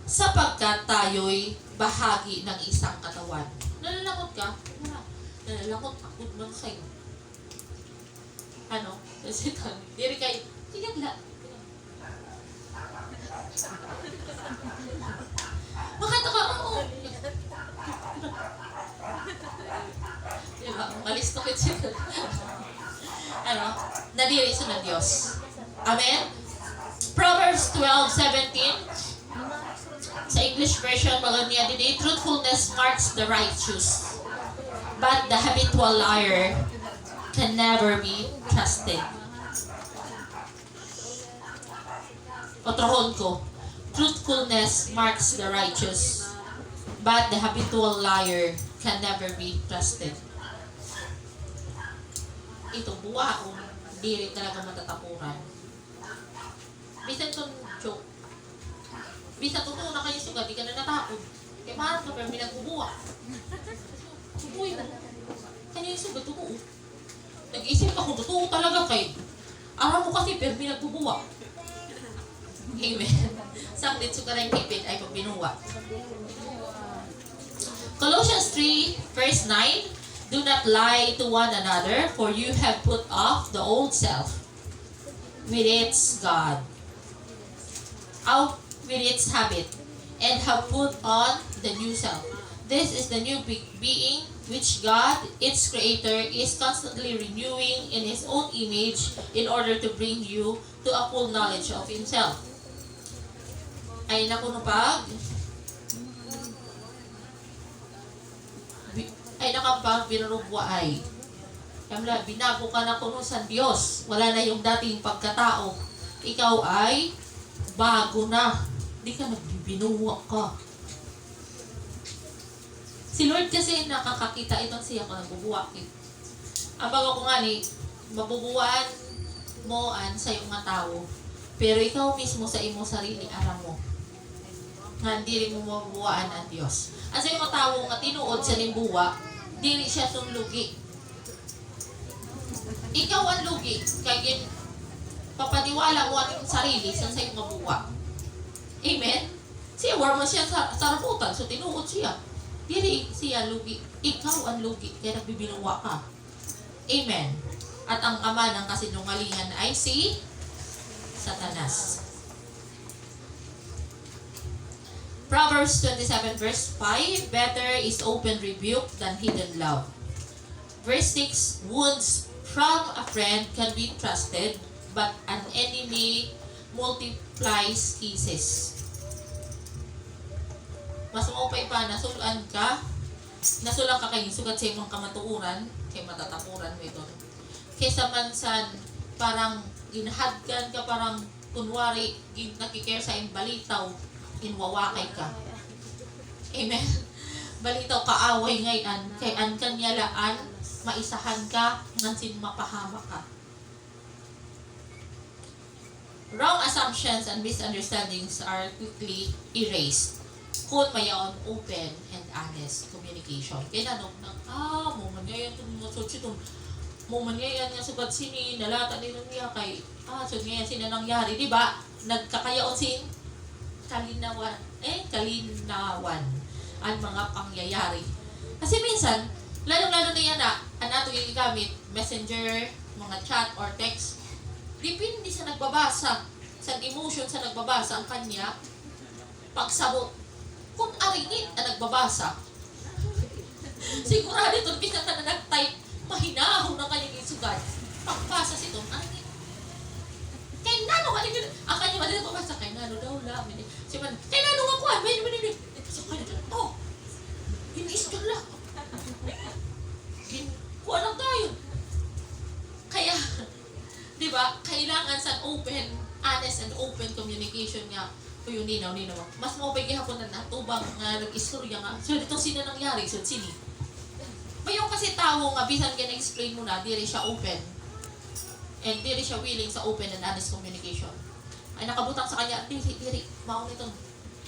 Sapagkat tayo'y bahagi ng isang katawan. Nalalakot ka? Wala. Nalalakot ako man sa'yo. Kasi ito, diri kayo, tinagla. Makata ka, oo. Diba? Malis to kit siya. Nadiri sa ng Diyos. Amen? Proverbs 12:17. Sa English version, mga niya din, truthfulness marks the righteous, but the habitual liar can never be trusted. Otrohon ko, truthfulness marks the righteous, but the habitual liar can never be trusted. Ito, buwa o hindi rin talaga matatapuran. Bisan itong joke. Bisan totoo na kayo suga, di ka na natapon. Kaya maharap ka pero may nagbubuwa. Subuhin mo. Kanya yung suga, totoo. Nag-isip ka kung totoo talaga kayo. Aram mo kasi pero may nagbubuwa. Amen. Saklit suga na yung kipit ay pag binuwa. Colossians 3 verse 9. Do not lie to one another, for you have put off the old self with its with its habit, and have put on the new self. This is the new being which God, its creator, is constantly renewing in his own image in order to bring you to a full knowledge of himself. Ay naku no pag ay nakapag binarubwa ay Kamla, binago ka na kuno sa Diyos. Wala na yung dating pagkatao. Ikaw ay bago na. Di ka nagbibinuwa ka. Si Lord kasi nakakakita itong siya ko nagbubuwak. Ang bago ko nga ni, mabubuwaan mo sa iyong mga tao. Pero ikaw mismo sa imo sarili, aram mo. Nga dili mo mabubuwaan ang Diyos. Ang sa iyong mga tao nga tinuod sa limbuwa, dili siya lugi. Ikaw ang lugi. Kaya papadiwala mo ang iyong sarili sa iyong mabuwa. Amen? Siya, war mo siya sa raputan. So tinuod siya. Dili siya lugi. Ikaw ang lugi. Kaya nagbibinuwa ka. Amen. At ang ama ng kasinungalingan ay si Satanas. Proverbs 27 verse 5, better is open rebuke than hidden love. Verse 6, wounds from a friend can be trusted, but an enemy multiplies kisses. Mas maupay pa, nasulan ka kay sugat sa imong kamatuuran, kay matatapuran mo ito. Kaysa mansan, parang ginhadgan ka, parang kunwari, nakikare sa imong balitaw, inwawakay ka. Amen? Balitaw kaaway ngayon, kay an kanyalaan, maisahan ka, ngansin mapahama ka. Wrong assumptions and misunderstandings are quickly erased kung mayaon open and honest communication. Kaya nanong mo man ngayon itong mga sotsi itong mo man ngayon nga sugat sini, nalata nila niya kay, so ngayon sina nangyari, di ba? Nagkakayaon sin kalinawan ang mga pangyayari. Kasi minsan, lalong-lalo na yan ang ato yung gamit, messenger, mga chat or text, dipindi sa nagbabasa, sa emotion sa nagbabasa ang kanya, pagsabot, kung aringin ang nagbabasa, sigurado ito, bisan ka na nag-type, mahinahon na kanyang isugat, pagbasa si Tom, aringin. Kay nano, aringin, ang kanya madali pagbasa, kay nano daw lamin, kay nano nga kuhan, may so kanya, hiniis ka lang. Kuha lang tayo. Kaya, di ba, kailangan sa open, honest and open communication nga, yung ninaw. Mas maupay gihapon na natubang nga nag-istorya nga. So, ito sino nangyari? So, sini. Mayroon kasi tao nga, bisan ka na-explain mo na, dili siya open. And dili siya willing sa open and honest communication. Ay nakabutang sa kanya, dili, maon ito.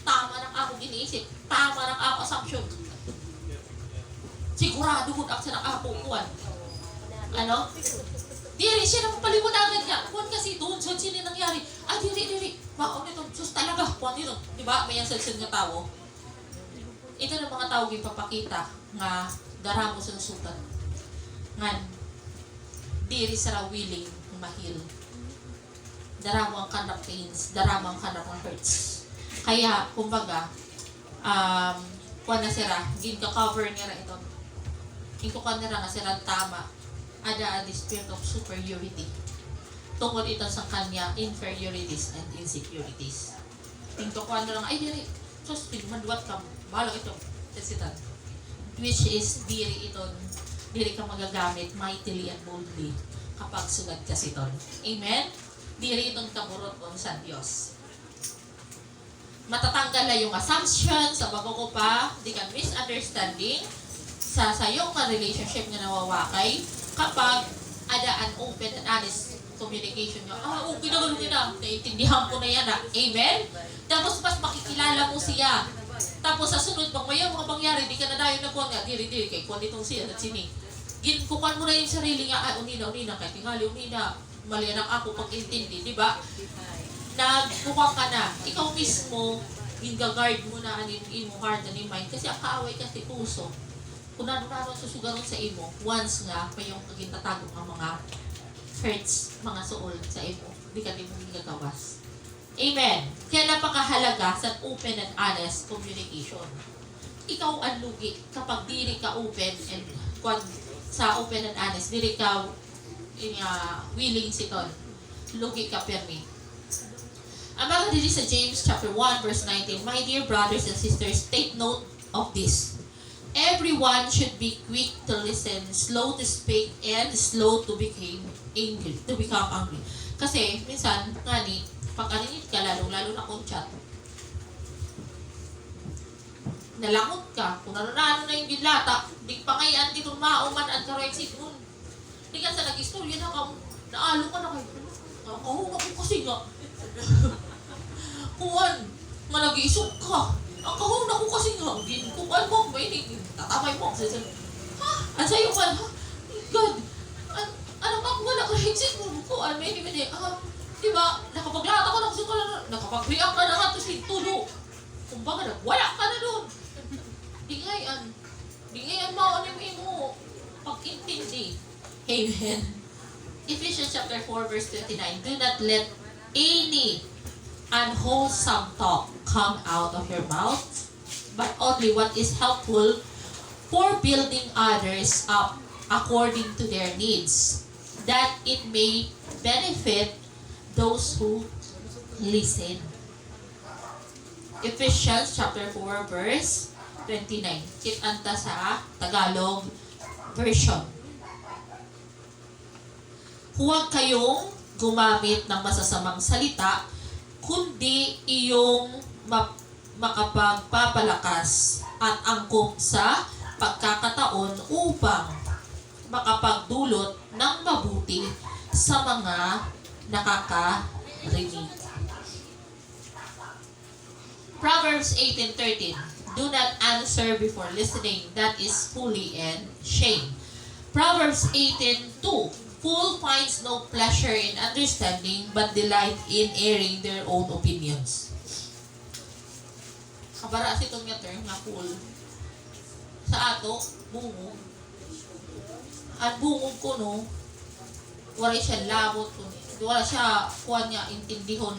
Tama ng ako iniisip. Tama ng ako assumption. Sigurado good ak sa nakapukuan. Ano? Dili siya naman paliwanagan niya. Kuwan kasi doon, so sino nangyari? Dili. Maon ito. Sus talaga, kuwan ito. Diba? May ang salsal nga tao. Ito ng mga tao ipapakita nga daramo sa nasutan. Ngan, dili sa willing mahil. Daramo ang kanang pains, daramo ang kanang hurts. Kaya, kumbaga, kuwan na sila, ginka-cover niya ito. Ginkukan nila nga sila tama. Ada the spirit of superiority. Tungkol ito sa kanya, inferiorities and insecurities. Ginkukan nila nga, diri, sus, pinagmaduat ka, balang ito, tesitan. Which is, diri ka magagamit mightily and boldly kapag sugad ka siton. Amen? Diri itong kaburot on sa Diyos. Matatanggal na yung assumption sa bago ko pa, di ka misunderstanding sa iyong relationship nga nawawakay kapag ada an open and honest communication nga. Okay na, naiintindihan ko na yan Amen? Tapos mas makikilala mo siya. Tapos sa sunod, pag may mga pangyari, di ka na dayon na kuwan nga, diri, kay kuwan itong siya at sini. Ginkukan mo na yung sarili nga, unina, kay tingali, unina, mali na ako pag-intindi, di ba? Nagkukuha ka na, ikaw mismo, gagard mo na ang imo heart and mind kasi ang kaaway kasi puso. kung ano-ano susugaron sa imo, once nga, may yung kagintatagong ang mga hurts, mga suol sa imo, di ka din mo gagawas. Amen. Kaya napakahalaga sa open and honest communication. Ikaw ang lugi kapag diri ka open and sa open and honest, diri ka willing siton. Lugi ka permi. Ang mga diri sa James chapter 1 verse 19, my dear brothers and sisters, take note of this. Everyone should be quick to listen, slow to speak, and slow to become angry. Kasi minsan, ngani, pag aninit ka, lalo na kung chat, nalangot ka, kung ano na yung gilata, di pa ngayon, di kung mauman at karoexit nun. Di ka sa nag-istorya na ka, naalo ka na kayo. Ako kasi nga. Kuwan, nga nag-iisok ka. Ang kahon ako kasi nga, kuwan mo, may tatamay mo. Ha? Ang sayo ka, ha? God, anong ako nga nakaexit mo? Kuwan, may hindi, diba, nakapaglata ka na kasi nakapag-react ka na nga, tapos tulo. Kumbaga, wala ka na doon. Di ngayon maunimim mo pag-intindi. Amen. Ephesians chapter 4 verse 29, do not let any unwholesome talk come out of your mouth, but only what is helpful for building others up according to their needs, that it may benefit those who listen. Ephesians chapter 4 verse 29. Kitanta sa Tagalog version. Huwag kayong gumamit ng masasamang salita, kundi iyong makapagpapalakas at angkop sa pagkakataon upang makapagdulot ng mabuti sa mga nakakarinig. Proverbs 18:13. Do not answer before listening, that is folly and shame. Proverbs 18:2. Fool finds no pleasure in understanding, but delight in airing their own opinions. Kabara si itong nga term na fool. Sa ato, bungog. Ang bungog ko, no, wala siya labot ko. Wala siya, kuha niya, intindihon.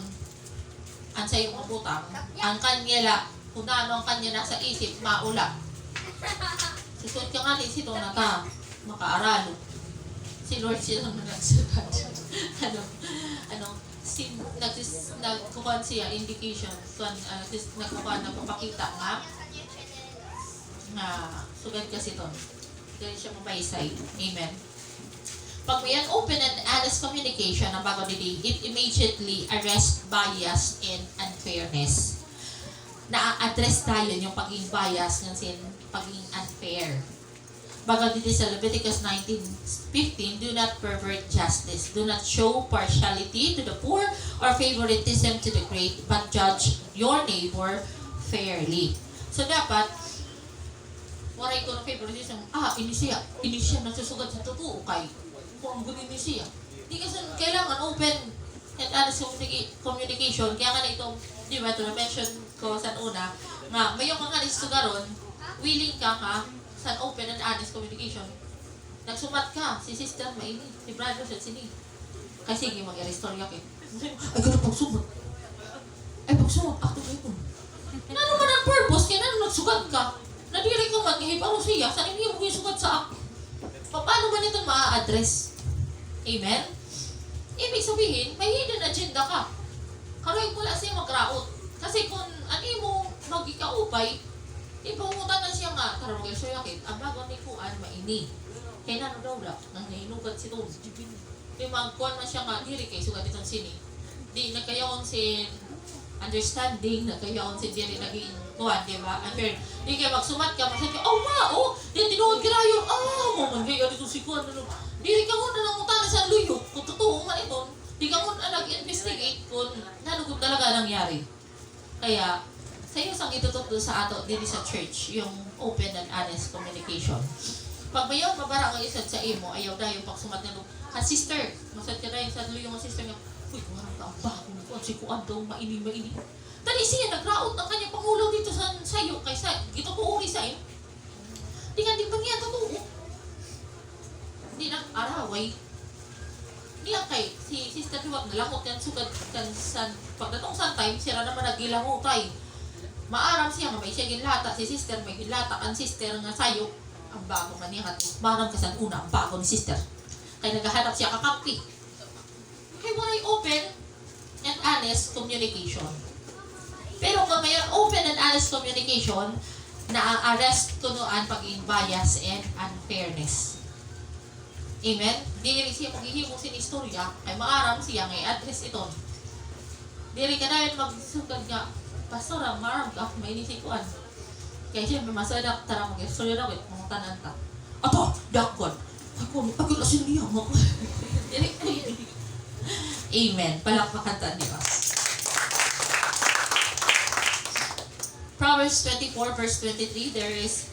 Ang sa iyong mabutang. Ang kanya, kung ano ang kanya nasa isip, maula. Susod ka nga si itong nata, makaaralo. Si Lord silang nagsulat. Nagkukuhan siya indication, nagkukuhan na papakita nga sugad kasi ito. Dahil siya mabaysay. Amen. Pag may an open and honest communication ang bago dili, it immediately arrests bias and unfairness. Na-address tayo yung pagiging bias ng pagiging unfair. Bago dito sa Leviticus 19:15, do not pervert justice. Do not show partiality to the poor or favoritism to the great, but judge your neighbor fairly. So dapat, waray ko ng favoritism, inisiya nagsusugat sa totoo kay kung good inisiya. Di kasi kailangan open and honest communication. Kaya nga na itong, di ba, ito na-mention ko sa una, nga mayroon ka nga nisugaron, willing ka sa open and honest communication. Nagsumat ka, si sister maini, si brother sa sini. Kasi sige, mag-restore ka kayo. Ay, gano'n pagsumat. Ay, pagsumat, akto kayo. Ano man ang purpose, kaya nagsugat ka. Nadiri ka mag-ihiparo siya, sa nimi mo yung sugat sa ako. Paano man ito ma-address? Amen? Ibig sabihin, may hidden agenda ka. Karoy ko lang siya mag-raot. Kasi kung ano mo mag-ikaupay, ipungutan na siya nga, karoon kayo siya yakit, ang bago ni Kuan maini. Kaya na daw lang, nang nahinugat si Tom. Di magkuhan man siya nga, diri kayo sugat itong sini. Di nagkayaon si understanding, nagkayaon si diri naging kuhan, di ba? Unfair. Di kayo magsumat ka, masabi, di tinuod ka na yun, man kayo dito si Kuan, diri ka muna nang utana sa luyok, kung totoo man ito, di ka muna nag-investigate kung nanugod talaga nangyari. Kaya, sa iyo sang itututo sa ato dito sa church, yung open and honest communication. Pag mayaw, mabara ang isad sa imo, ayaw dahil pagsumat na sister, masad ka dahil sa yung sister nga, uy, kumarang ka ang bago nito, si Kuan daw, maini. Tani siya, nagraot ang kanyang pangulo dito sa sayo, kaysa, ito po uri sa iyo. Di ka di ba niya, araway. Niya kay si Sister Hiwag nalakot yan sugad kan san pagdatong sa time sira naman nagilangutay. Maaram siya nga may siya ginlata si Sister may ginlata kan Sister nga sayo ang bago man niya ato. Maaram kasan una ang bago ni Sister. Kay naghahanap siya kakampi. Kay walay open and honest communication. Pero kung may open and honest communication, na-arrest kunoan pagiging bias and unfairness. Amen? Dili siya maghihimo sin istorya, ay maaram siya ngay address ito. Dili ka na yun magsugad nga, Pastor, maaram ka, may inisikuan. Kaya siya, may masadak, tara mag-istorya na, mga tanan ta. Ato, dakon. Ako na siniya mo. Amen. Palakpakan ta, di ba? Proverbs 24 verse 23, there is,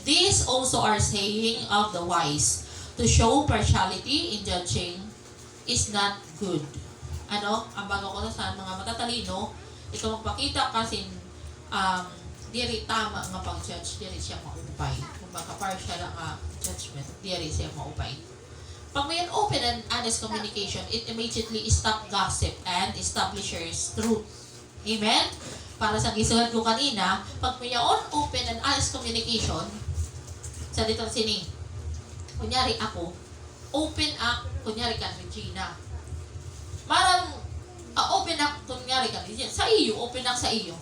these also are saying of the wise, to show partiality in judging is not good. Ano? Ang bago ko sa mga matatalino, ito magpakita kasi diri tama nga pag-judge, diri siya maupay. Kung baka partial nga judgment, diri siya maupay. Pag may an open and honest communication, it immediately stop gossip and establishes truth. Amen? Para sa gisulat ko kanina, pag may open and honest communication, sa dito sini, kunyari ako, open up, kunyari ka Regina. Marang, open up, kunyari ka Regina. Sa iyo, open up sa iyo.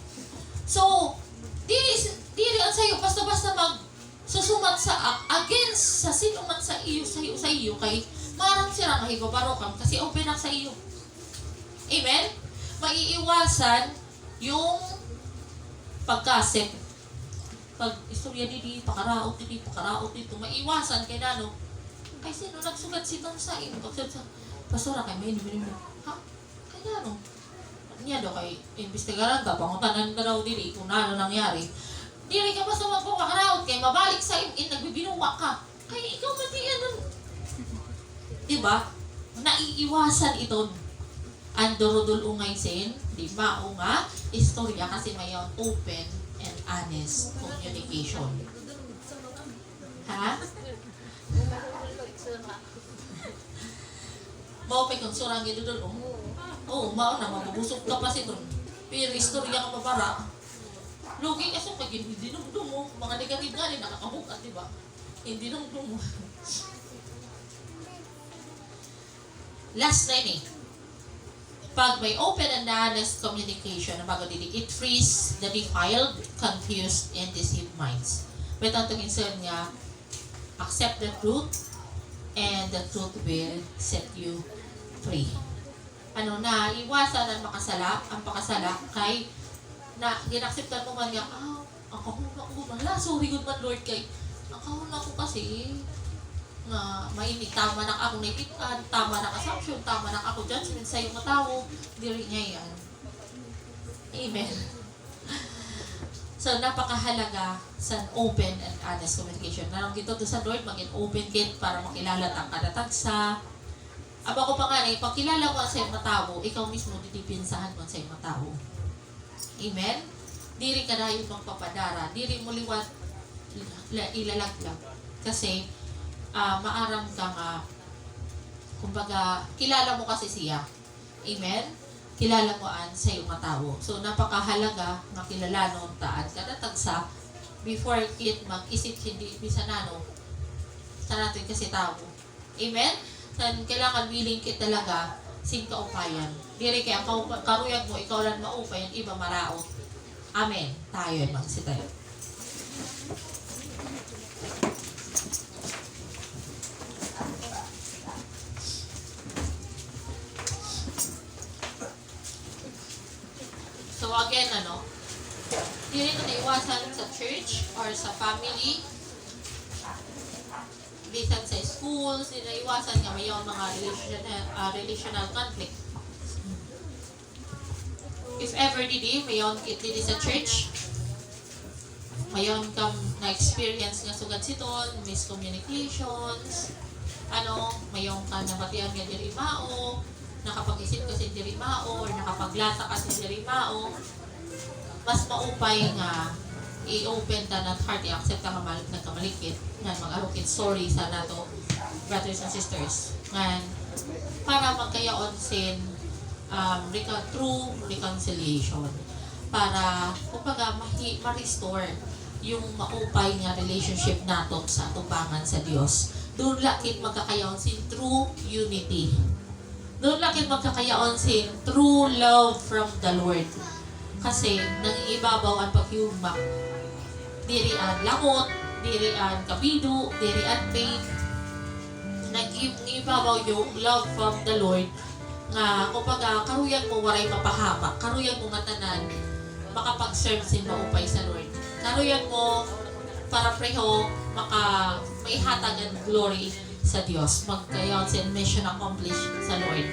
So, dili ang sa iyo, basta-basta susumat sa against sa sino man sa iyo, kay marang sila mahigobaro ka kasi open up sa iyo. Amen? Maiiwasan yung pagkasip. Pag istorya pakaraot dito, maiwasan kay nano. Ay, sino nagsugat si Tom sa iyo? Pagsugat sa, Pastora, kay may ha? Kaya no? Niya daw kay investigaran ka, pangutanan ka daw dili kung ano nangyari. Dili ka basta magpapakaraot kay mabalik sa nagbibinuwa ka. Kaya ikaw mati ano. Diba? Naiiwasan ito. Andorudul ungay sin, di ba? O nga, istorya kasi may open and honest communication. Ha? Mao pa kung surang ito doon. Oo, mao na, mabubusog ka pa si doon. Pero istorya ka mabara. Lugi kasi pag hindi nung mo, mga negative nga rin, nakakabukat, di ba? Hindi nung mo. Last na yun eh. Pag may open and honest communication, bago dili, it frees the defiled, confused, and deceived minds. But ang tungin nga, accept the truth, and the truth will set you free. Ano na, iwasan ang pakasala kay na ginakseptan mo man nga, ang kahuna ko man, sorry good man Lord kay, ang kahuna ko kasi, nga mainit, tama na ako naipitan, tama na assumption, tama na ako judgment sa iyong matawo, dili niya yan. Amen. So, napakahalaga sa open and honest communication. Narang dito sa Lord, maging open kit para makilala ang kadatagsa. Aba ko pa nga, pagkilala mo sa iyong matawo, ikaw mismo didipinsahan mo sa iyong matawo. Amen? Diri ka na yung magpapadara, diri mo liwat ilalaglag. Kasi, maaram ka nga, kumbaga, kilala mo kasi siya. Amen? Kilala mo sa iyong matawo. So, napakahalaga makilala noon taan kadatagsa before kit mag-isip hindi bisa nano sa natin kasi tao. Amen? San kailangan willing kit talaga sing kaupayan. Diri kaya karuyag mo, ikaw lang maupayan, iba maraot. Amen. Tayo, magsitayo. So again, hindi rin naiwasan sa church or sa family, bisan sa schools, hindi naiwasan nga may mga relational conflict. If ever didi, mayon didi sa church, mayon kam na-experience nga sugad siton, miscommunications, mayon ka nabatian nga diri mao, nakapag-isip kasi diri mao, or nakapaglasa kasi diri mao, mas maupay nga i-open ta na heart i-accept ka nagkamalikit nga mag-arukit sorry sa nato brothers and sisters nga para magkayaon sin true reconciliation para kumbaga ma-restore yung maupay nga relationship nato sa atubangan sa Dios. Doon lakit magkakayaon sin true unity. Doon lakit magkakayaon sin true love from the Lord. Kasi nangiibabaw ang paghiyugma. Diri an langot, diri an kabidu, diri an pain. Nangiibabaw yung love from the Lord nga kumbaga karuyan mo waray mapahamak, karuyan mo nga tanan makapag-serve sin maupay sa Lord. Karuyan mo para preho may hatag and glory sa Dios. Magkayaon sin mission accomplished sa Lord.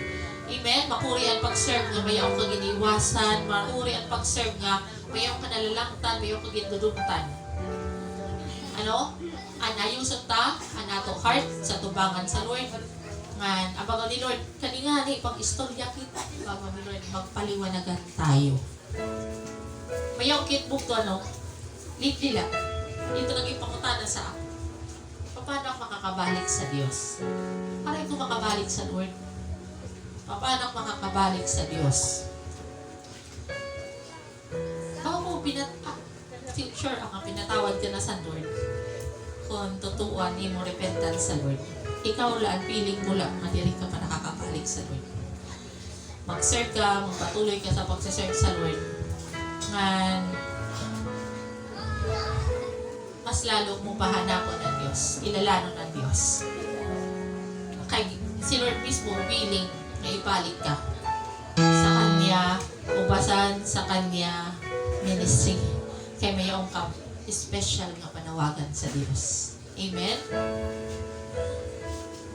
Amen? Makuri ang pag-serve nga mayroong kaginiwasan, makuri ang pag-serve nga mayroong kanalalangtan, mayroong kagindudumtan. Ano? Anayuson ta, anato heart sa tubangan sa Lord. Ngan, abago ni Lord, kaningani, pag-istorya kita, abago ni Lord, magpaliwanagan tayo. Mayroong kitbook to, ano? Litli lang. Ito naging pangutana sa ako. Paano ako makakabalik sa Diyos? Para ito makabalik sa Lord? Paano ako makakabalik sa Diyos? Ako sure ang pinatawad ka na sa Lord kung tutuan mo repentance sa Lord. Ikaw lang, feeling mo lang, madiri ka pa nakakabalik sa Lord. Mag-serve ka, magpatuloy ka sa pagsiserve sa Lord. And mas lalo mo pahanapon ng Diyos, ilalano ng Diyos. Kay si Lord mismo willing na ibalik ka sa Kanya, ubasan sa Kanya ministry. Kaya mayroong ka special nga panawagan sa Diyos. Amen?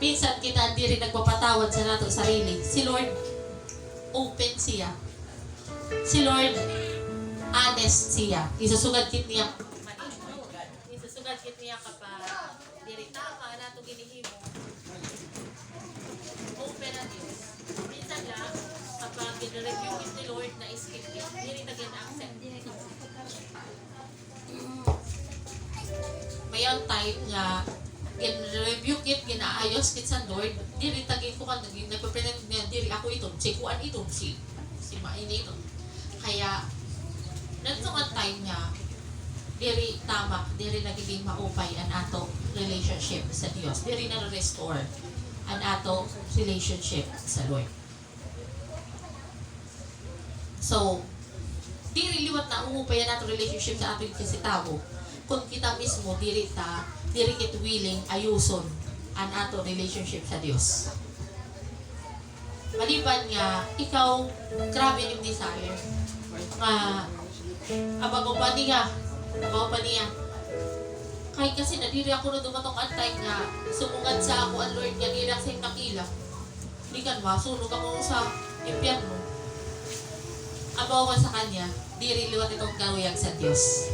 Minsan kita hindi rin nagpapatawad sa nato sarili. Si Lord, open siya. Si Lord, honest siya. Isusugad kit niya kapag diri tama na ito ginihimo. Open na Diyos. Minsan lang, kapag ginreview it ni Lord na iskip it, diri na gina-accept. Mayroong time nga gin-review it, ginaayos kit sa Lord, diri tagin ko kan nagpapresent niya, diri ako ito, si kuan ito, si maini ito. Kaya, nagsungan time nga, diri tama, diri nagiging maupay ang ato relationship sa Dios. Diri na restore ang ato relationship sa Lord. So, diri liwat na umupay ang ato relationship sa ating kasitawo. Kung kita mismo diri kit willing ayuson ang ato relationship sa Dios. Maliban nga ikaw grabe yung desire nga abago pa niya kahit kasi nadiri ako na dumatong antay nga sumungad sa ako ang Lord nga diri sa nakila di kan masunog ako sa impyerno abaw ka sa Kanya diri liwat itong karuyag sa Diyos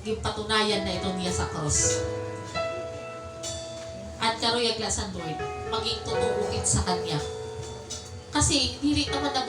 yung patunayan na ito niya sa cross at karuyag la sa Lord maging tutuugit sa Kanya kasi diri naman na